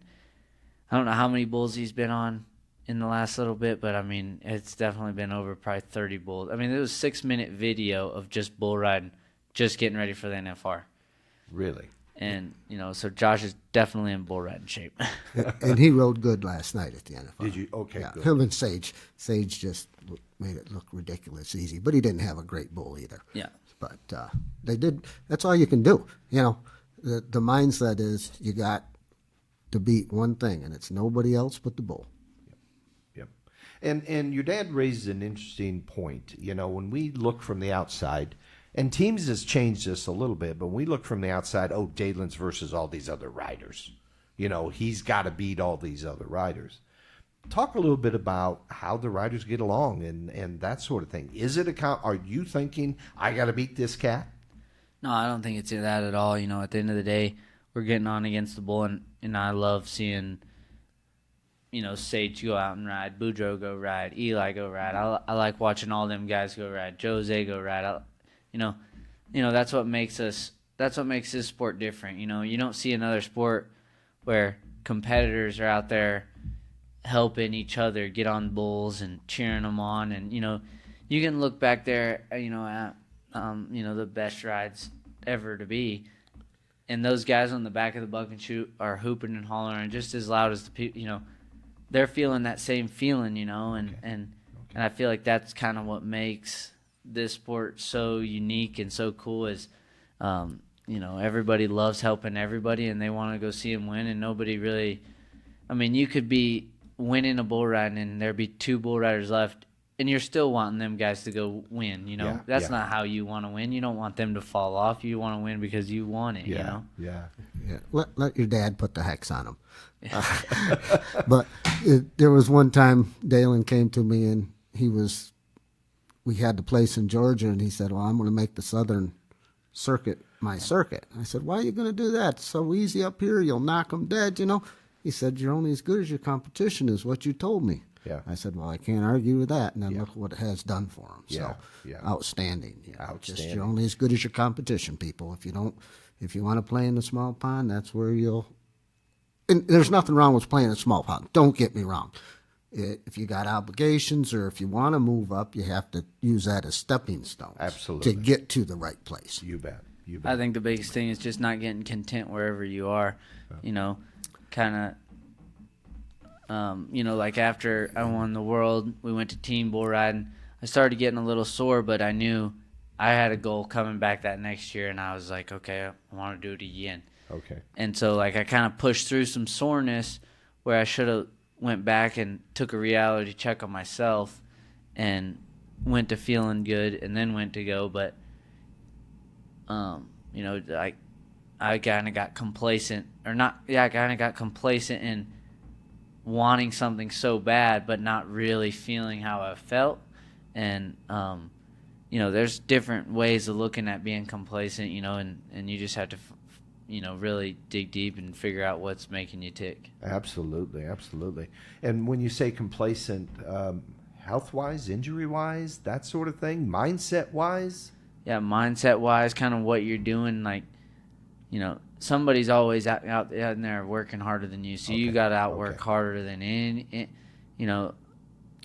I don't know how many bulls he's been on in the last little bit, but it's definitely been over probably 30 bulls. It was a 6-minute video of just bull riding, just getting ready for the NFR. Really? And, so Josh is definitely in bull riding shape. And he rode good last night at the NFL. Did you? Okay, yeah, good. Him and Sage. Sage just made it look ridiculous easy, but he didn't have a great bull either. Yeah. But they did. That's all you can do. The mindset is you got to beat one thing, and it's nobody else but the bull. Yep. And your dad raises an interesting point. When we look from the outside, and teams has changed this a little bit, but when we look from the outside, Daylon's versus all these other riders. He's got to beat all these other riders. Talk a little bit about how the riders get along and that sort of thing. Is it are you thinking, I got to beat this cat? No, I don't think it's that at all. At the end of the day, we're getting on against the bull, and I love seeing, Sage go out and ride, Boudreaux go ride, Eli go ride. I like watching all them guys go ride, Jose go ride. That's what makes this sport different. You don't see another sport where competitors are out there helping each other get on bulls and cheering them on, and you can look back there, at the best rides ever to be, and those guys on the back of the buck and chute are hooping and hollering just as loud as the people. They're feeling that same feeling, and I feel like that's kind of what makes this sport so unique and so cool. Is everybody loves helping everybody, and they want to go see them win, and nobody really. I mean, you could be winning a bull ride, and there'd be 2 bull riders left, and you're still wanting them guys to go win. That's not how you want to win. You don't want them to fall off. You want to win because you want it. Yeah. Let your dad put the hex on him. But there was one time Daylon came to me, and we had the place in Georgia, and he said, well, I'm going to make the Southern circuit my circuit. I said, why are you going to do that? It's so easy up here. You'll knock them dead, He said, you're only as good as your competition is what you told me. Yeah. I said, well, I can't argue with that. And then look what it has done for them. So outstanding. Outstanding. Just you're only as good as your competition, people. If you want to play in the small pond, that's where and there's nothing wrong with playing in a small pond. Don't get me wrong. If you got obligations or if you want to move up, you have to use that as stepping stones. Absolutely. To get to the right place. You bet. I think the biggest thing is just not getting content wherever you are, kind of, like after I won the world, we went to team bull riding. I started getting a little sore, but I knew I had a goal coming back that next year, and I was like, okay, I want to do it again. Okay. And so, I kind of pushed through some soreness where I should have went back and took a reality check on myself and went to feeling good and then went to go. But, I kind of got complacent I kind of got complacent in wanting something so bad, but not really feeling how I felt. And, there's different ways of looking at being complacent, and you just have to, really dig deep and figure out what's making you tick. Absolutely. And when you say complacent, health-wise, injury-wise, that sort of thing, mindset-wise? Yeah, mindset-wise, kind of what you're doing, somebody's always out there working harder than you, so you got to outwork harder than any.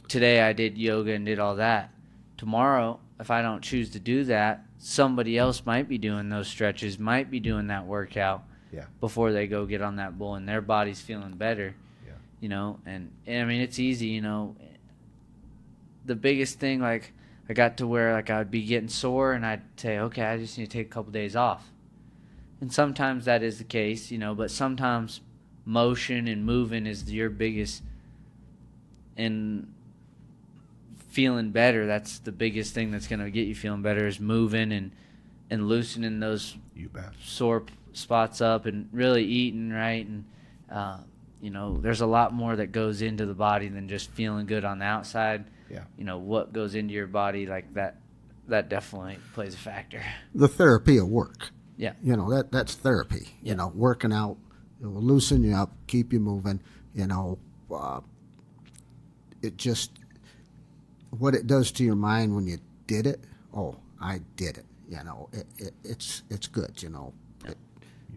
Today I did yoga and did all that. Tomorrow, if I don't choose to do that, somebody else might be doing those stretches, might be doing that workout before they go get on that bull, and their body's feeling better. And I mean, it's easy. The biggest thing, I got to where I'd be getting sore, and I'd say, okay, I just need to take a couple days off. And sometimes that is the case, but sometimes motion and moving is your biggest, and feeling better, that's the biggest thing that's going to get you feeling better, is moving and loosening those sore spots up and really eating right. And, there's a lot more that goes into the body than just feeling good on the outside. Yeah. What goes into your body that definitely plays a factor. The therapy of work. Yeah. That's therapy. Working out, it will loosen you up, keep you moving. It just, what it does to your mind when you did it. Oh, I did it. It's good. You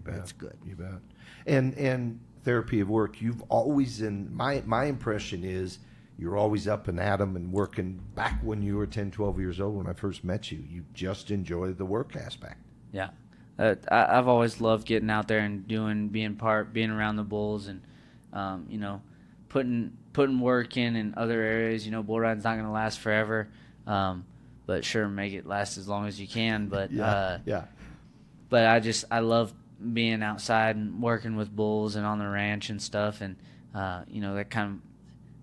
bet. It's good. You bet. And therapy of work. You've always my impression is you're always up and at 'em and working. Back when you were 10, 12 years old, when I first met you, you just enjoyed the work aspect. Yeah. I've always loved getting out there and being around the bulls, and putting work in other areas. Bull riding's not going to last forever, but sure, make it last as long as you can. But but I love being outside and working with bulls and on the ranch and stuff, and that kind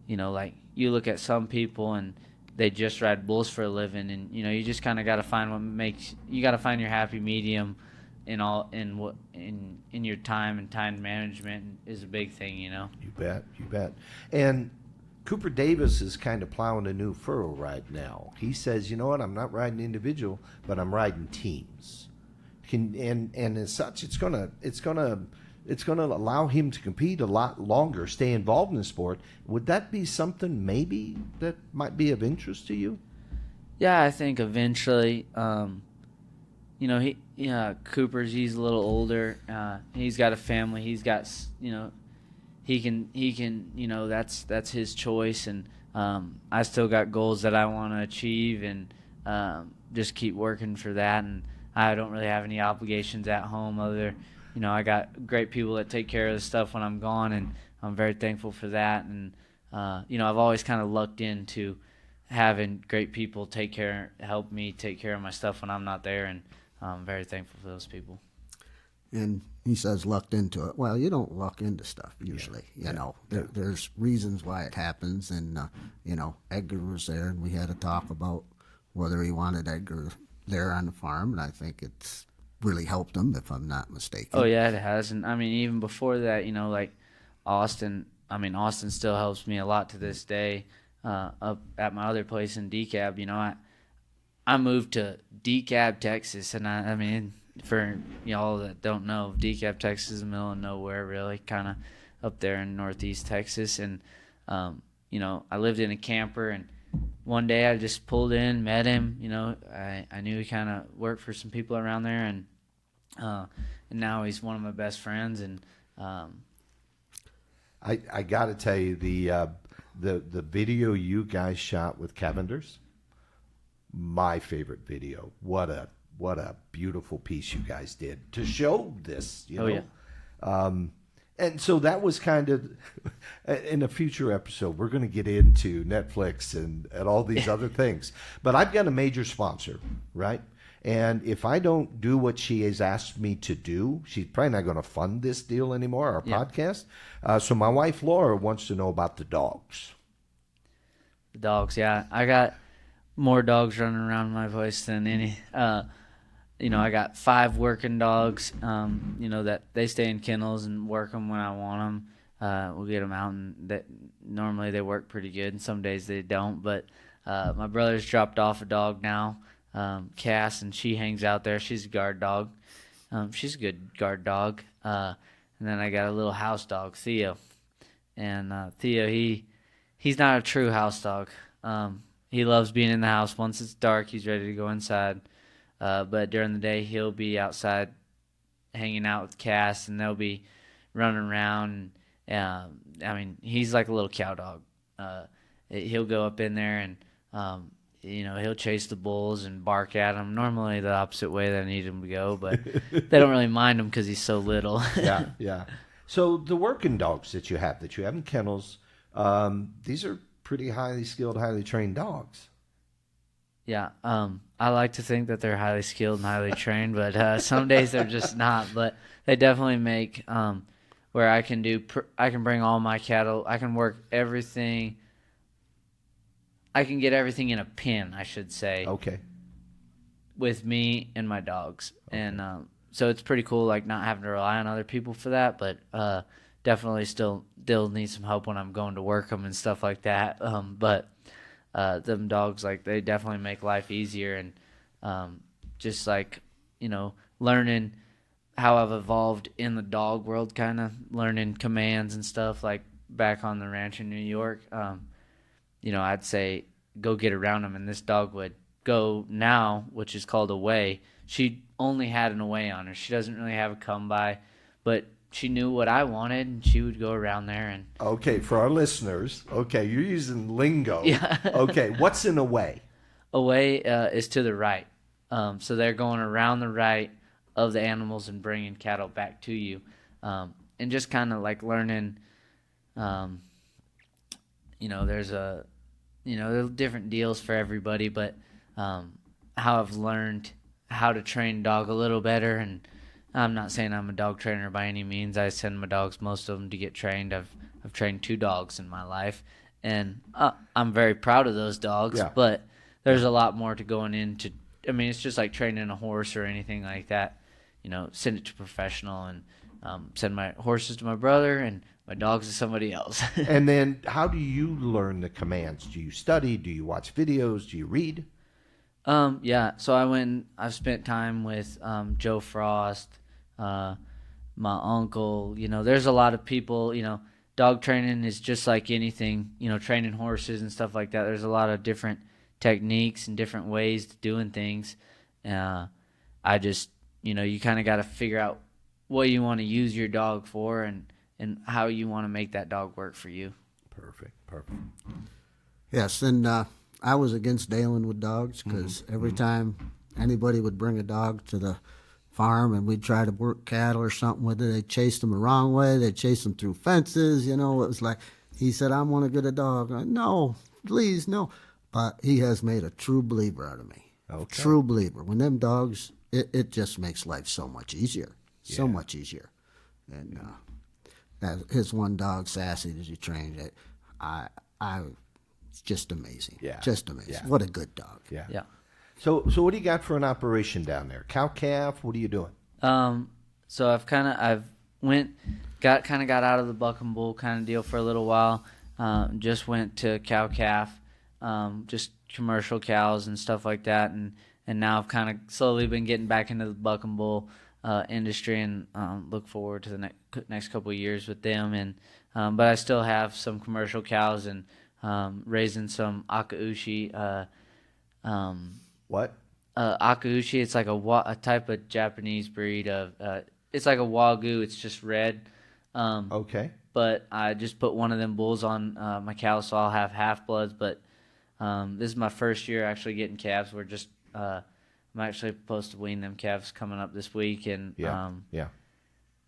of you look at some people and they just ride bulls for a living, and you just kind of got to find you got to find your happy medium in your time, and time management is a big thing. You bet. And Cooper Davis is kind of plowing a new furrow right now. He says, you know what, I'm not riding individual, but I'm riding teams. And as such, it's gonna allow him to compete a lot longer, stay involved in the sport. Would that be something maybe that might be of interest to you? Yeah, I think eventually. Cooper's, he's a little older. He's got a family. He's got, he can, that's his choice. And I still got goals that I want to achieve, and just keep working for that. And I don't really have any obligations at home other, I got great people that take care of the stuff when I'm gone, and I'm very thankful for that. And I've always kind of lucked into having great people help me take care of my stuff when I'm not there, and I'm very thankful for those people. And he says lucked into it. Well, you don't luck into stuff usually. There's reasons why it happens. And, Edgar was there, and we had a talk about whether he wanted Edgar there on the farm. And I think it's really helped him, if I'm not mistaken. Oh, yeah, it has. And, even before that, like Austin, Austin still helps me a lot to this day up at my other place in DeKalb. I moved to DeKalb, Texas, and for y'all that don't know, DeKalb, Texas is the middle of nowhere, really, kind of up there in northeast Texas. And, I lived in a camper, and one day I just pulled in, met him. I knew he kind of worked for some people around there, and now he's one of my best friends. And I got to tell you, the video you guys shot with Cavenders, my favorite video. What a beautiful piece you guys did to show this, Oh, yeah. And so that was kind of, in a future episode, we're going to get into Netflix and all these other things. But I've got a major sponsor, right? And if I don't do what she has asked me to do, she's probably not going to fund this deal anymore, our podcast. So my wife, Laura, wants to know about the dogs. The dogs, yeah. I got more dogs running around my place than any. I got 5 working dogs, that they stay in kennels and work them when I want them. We'll get them out, and normally they work pretty good, and some days they don't. But my brother's dropped off a dog now, Cass, and she hangs out there. She's a guard dog. She's a good guard dog. And then I got a little house dog, Theo. And Theo, he's not a true house dog. He loves being in the house. Once it's dark, he's ready to go inside. But during the day, he'll be outside hanging out with Cass, and they'll be running around. He's like a little cow dog. He'll go up in there and, he'll chase the bulls and bark at them. Normally the opposite way that I need him to go, but they don't really mind him because he's so little. Yeah. So the working dogs that you have in kennels, these are pretty highly skilled, highly trained dogs. Yeah, I like to think that they're highly skilled and highly trained, but some days they're just not. But they definitely make where I can bring all my cattle. I can work everything. I can get everything in a pen, I should say. Okay. With me and my dogs, okay. And so it's pretty cool, like not having to rely on other people for that. But definitely still need some help when I'm going to work them and stuff like that. But them dogs, like, they definitely make life easier, and just like, learning how I've evolved in the dog world, kind of learning commands and stuff, like back on the ranch in New York. I'd say go get around them, and this dog would go now, which is called away. She only had an away on her. She doesn't really have a come by, but she knew what I wanted, and she would go around there. And okay, for our listeners, you're using lingo. Yeah. Okay, what's an away? Away is to the right. So they're going around the right of the animals and bringing cattle back to you, and just kind of like learning. There's different deals for everybody, but how I've learned how to train dog a little better. And I'm not saying I'm a dog trainer by any means. I send my dogs, most of them, to get trained. I've trained 2 dogs in my life, and I'm very proud of those dogs. Yeah. But there's a lot more to going into. It's just like training a horse or anything like that. Send it to professional, and send my horses to my brother and my dogs to somebody else. And then how do you learn the commands? Do you study? Do you watch videos? Do you read? Yeah. So I've spent time with Joe Frost, my uncle. There's a lot of people. Dog training is just like anything. Training horses and stuff like that. There's a lot of different techniques and different ways to doing things. I just, you kind of got to figure out what you want to use your dog for, and how you want to make that dog work for you. Perfect. Yes, and I was against Daylon with dogs, because every time anybody would bring a dog to the farm and we'd try to work cattle or something with it. They chased them the wrong way. They chased them through fences. You know, it was like, he said, I want to get a dog. No, please, no. But he has made a true believer out of me. Okay. True believer. When them dogs, it just makes life so much easier. So much easier. And his one dog, Sassy, that he trained, it's just amazing. Yeah. Just amazing. Yeah. What a good dog. Yeah. Yeah. So what do you got for an operation down there? Cow calf? What are you doing? So I've got out of the buck and bull kind of deal for a little while. Just went to cow calf, just commercial cows and stuff like that, and now I've kind of slowly been getting back into the buck and bull industry, and look forward to the next couple of years with them. And but I still have some commercial cows and raising some Akaushi. What? Akaushi, it's like a type of Japanese breed of. It's like a Wagyu. It's just red. Okay. But I just put one of them bulls on my cows, so I'll have half bloods. But this is my first year actually getting calves. We're just I'm actually supposed to wean them calves coming up this week, and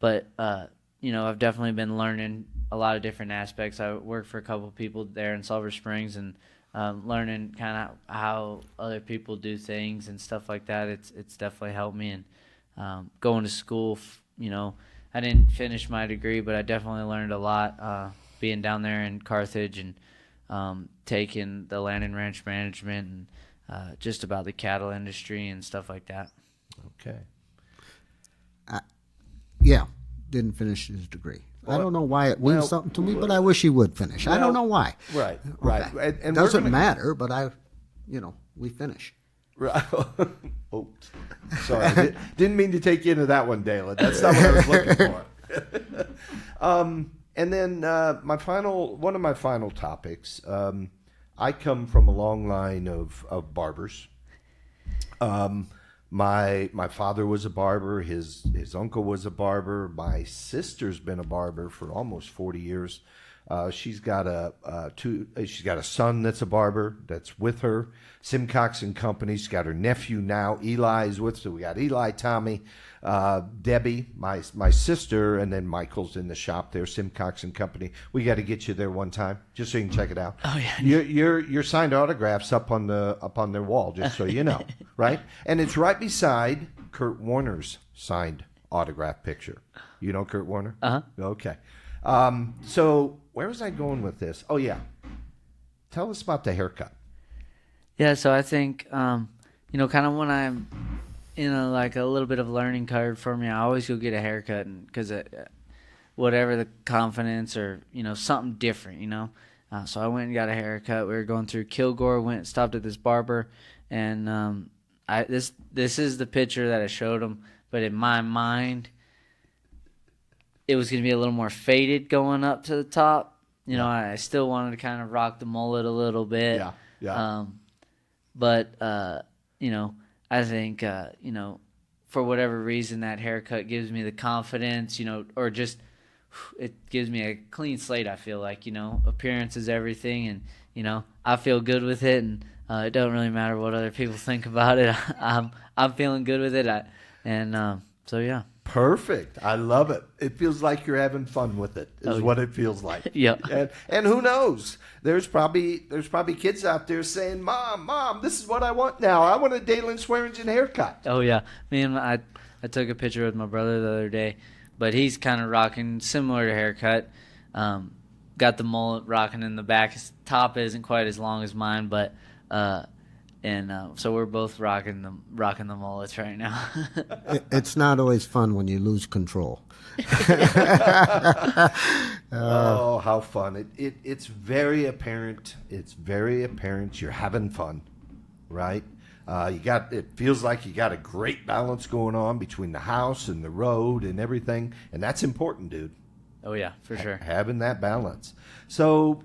But I've definitely been learning a lot of different aspects. I work for a couple of people there in Silver Springs, and learning kind of how other people do things and stuff like that. It's definitely helped me. And going to school, I didn't finish my degree, but I definitely learned a lot being down there in Carthage and taking the land and ranch management and just about the cattle industry and stuff like that. Okay. Didn't finish his degree. I don't know why it means something to me, but I wish he would finish. I don't know why. Right. Okay. And doesn't matter, but we finish. Right. Oh, sorry. Didn't mean to take you into that one, Daylon. That's not what I was looking for. And then one of my final topics. I come from a long line of barbers. My father was a barber. His uncle was a barber. My sister's been a barber for almost 40 years. She's got a son that's a barber that's with her. Simcox and Company. She's got her nephew now. Eli's with. So we got Eli, Tommy, Debbie, my sister, and then Michael's in the shop there. Simcox and Company. We got to get you there one time just so you can check it out. Oh yeah. Your signed autographs up on their wall, just so you know, right? And it's right beside Kurt Warner's signed autograph picture. You know Kurt Warner? Uh-huh. Okay. So where was I going with this? Oh yeah. Tell us about the haircut. Yeah, so I think kind of when I'm in a little bit of learning curve for me, I always go get a haircut, and because whatever the confidence or something different, So I went and got a haircut. We were going through Kilgore, stopped at this barber, and this is the picture that I showed him, but in my mind, it was going to be a little more faded going up to the top. I still wanted to kind of rock the mullet a little bit. Yeah. But I think for whatever reason that haircut gives me the confidence, or just it gives me a clean slate. I feel like appearance is everything, and I feel good with it, and it don't really matter what other people think about it. I'm feeling good with it, so yeah. Perfect. I love it. It feels like you're having fun with it. Is what it feels like. Yeah. And who knows? There's probably kids out there saying, "Mom, this is what I want now. I want a Daylon Swearingen haircut." Oh yeah. I took a picture with my brother the other day, but he's kind of rocking similar to haircut. Got the mullet rocking in the back. His top isn't quite as long as mine, but so we're both rocking the mullets right now. It's not always fun when you lose control. Oh, how fun! It's very apparent. It's very apparent you're having fun, right? It feels like you got a great balance going on between the house and the road and everything, and that's important, dude. Oh yeah, for sure. Having that balance. So,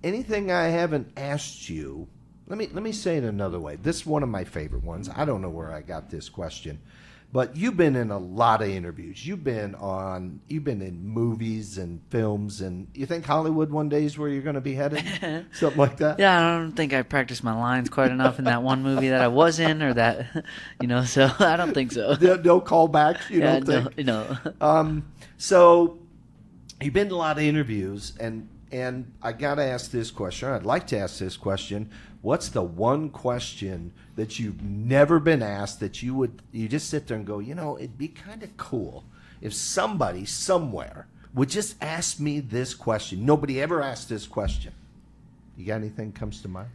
anything I haven't asked you. Let me say it another way. This is one of my favorite ones. I don't know where I got this question. But you've been in a lot of interviews. You've been in movies and films, and you think Hollywood one day is where you're going to be headed? Something like that? Yeah, I don't think I practiced my lines quite enough in that one movie that I was in, or that, so I don't think so. No callbacks, you don't think? No. So you've been to a lot of interviews, and I got to ask this question. I'd like to ask this question. What's the one question that you've never been asked that you just sit there and go, it'd be kind of cool if somebody somewhere would just ask me this question. Nobody ever asked this question. You got anything comes to mind?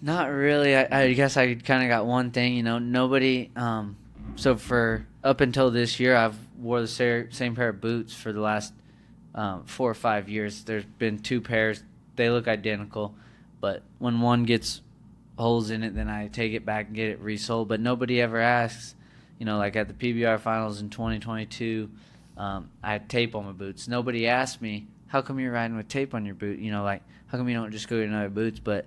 Not really. I guess I kind of got one thing, nobody, so for up until this year, I've wore the same pair of boots for the last 4 or 5 years. There's been 2 pairs. They look identical. But when one gets holes in it, then I take it back and get it resold. But nobody ever asks, like at the PBR finals in 2022, I had tape on my boots. Nobody asked me, how come you're riding with tape on your boot? How come you don't just go get another boots? But,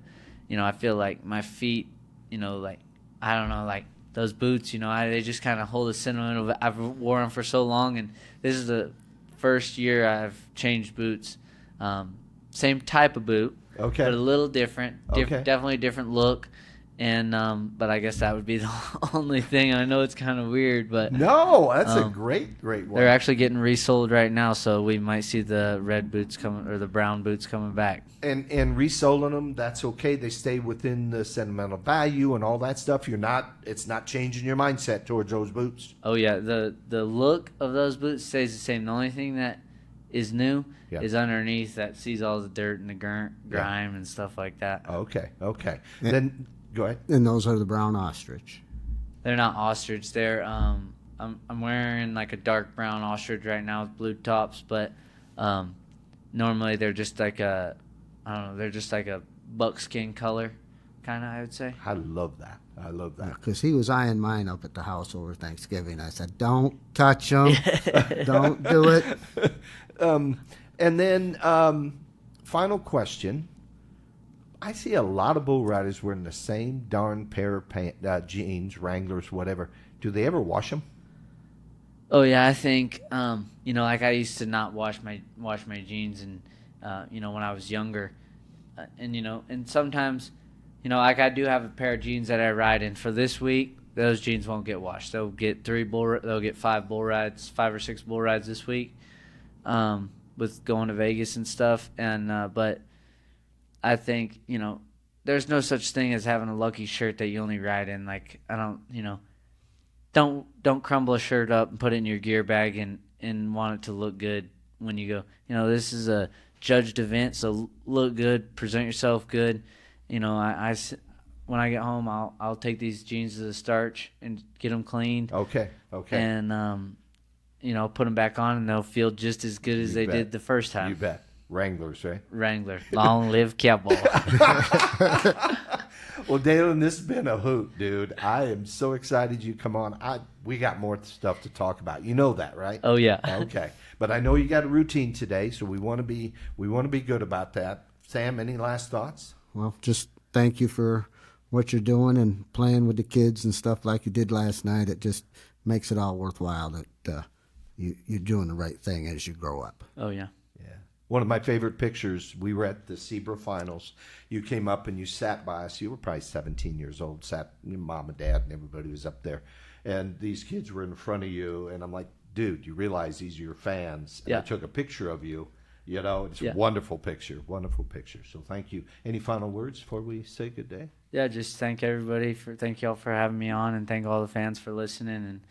I feel like my feet, I don't know, like those boots, they just kind of hold a sentimental. I've worn them for so long, and this is the first year I've changed boots. Same type of boot. Okay. But a little different. Okay. Definitely a different look. And but I guess that would be the only thing. I know it's kind of weird, but no, that's a great one. They're actually getting resold right now, so we might see the red boots coming or the brown boots coming back. And reselling them, that's okay. They stay within the sentimental value and all that stuff. It's not changing your mindset towards those boots. Oh yeah, the look of those boots stays the same. The only thing that is new is underneath that sees all the dirt and the grime and stuff like that. Okay. Then go ahead. And those are the brown ostrich. They're not ostrich. They're I'm wearing like a dark brown ostrich right now with blue tops, but normally they're just like they're just like a buckskin color, kind of, I would say. I love that. Because he was eyeing mine up at the house over Thanksgiving. I said, don't touch them. Don't do it. And then final question. I see a lot of bull riders wearing the same darn pair of jeans, Wranglers, whatever. Do they ever wash them? Oh yeah, I think like I used to not wash my jeans, and when I was younger, and sometimes, like I do have a pair of jeans that I ride in. For this week, those jeans won't get washed. They'll get 5 or 6 bull rides this week, with going to Vegas and stuff. And but I think there's no such thing as having a lucky shirt that you only ride in. Like I don't crumble a shirt up and put it in your gear bag and want it to look good when you go. This is a judged event, so look good, present yourself good. I when I get home, I'll take these jeans to the starch and get them cleaned. Okay. And put them back on, and they'll feel just as good as they did the first time. You bet. Wranglers, right? Wrangler. Long live cowboy. Well, Daylon, this has been a hoot, dude. I am so excited you come on. We got more stuff to talk about. You know that, right? Oh yeah. Okay, but I know you got a routine today, so we want to be good about that. Sam, any last thoughts? Well, just thank you for what you're doing and playing with the kids and stuff like you did last night. It just makes it all worthwhile that you're doing the right thing as you grow up. Oh yeah. One of my favorite pictures, we were at the IPRA finals. You came up and you sat by us. You were probably 17 years old, your mom and dad and everybody was up there. And these kids were in front of you. And I'm like, dude, you realize these are your fans. And I took a picture of you. It's a wonderful picture. So thank you. Any final words before we say good day? Yeah, just thank y'all for having me on, and thank all the fans for listening,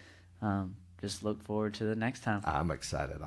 and just look forward to the next time. I'm excited.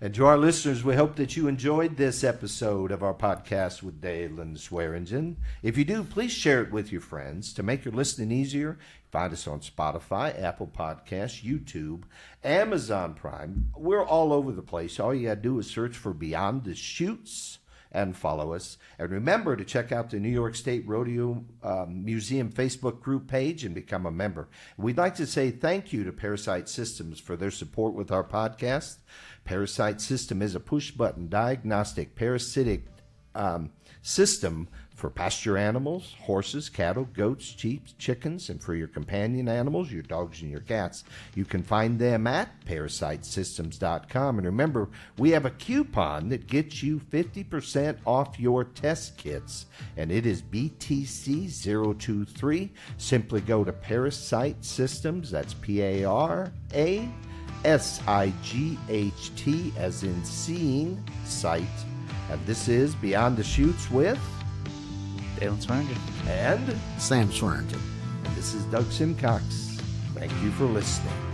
And to our listeners, we hope that you enjoyed this episode of our podcast with Daylon Swearingen. If you do, please share it with your friends. To make your listening easier, find us on Spotify, Apple Podcasts, YouTube, Amazon Prime. We're all over the place. All you got to do is search for Beyond the Chutes and follow us. And remember to check out the New York State Rodeo Museum Facebook group page and become a member. We'd like to say thank you to ParaSight Systems for their support with our podcast. ParaSight System is a push-button diagnostic parasitic system For pasture animals, horses, cattle, goats, sheep, chickens, and for your companion animals, your dogs and your cats, you can find them at ParaSightSystems.com. And remember, we have a coupon that gets you 50% off your test kits, and it is BTC023. Simply go to ParaSight Systems, that's PARASIGHT as in seeing, sight. And this is Beyond the Chutes with Daylon Swearingen. and Sam Swearingen. this is Doug Simcox. Thank you for listening.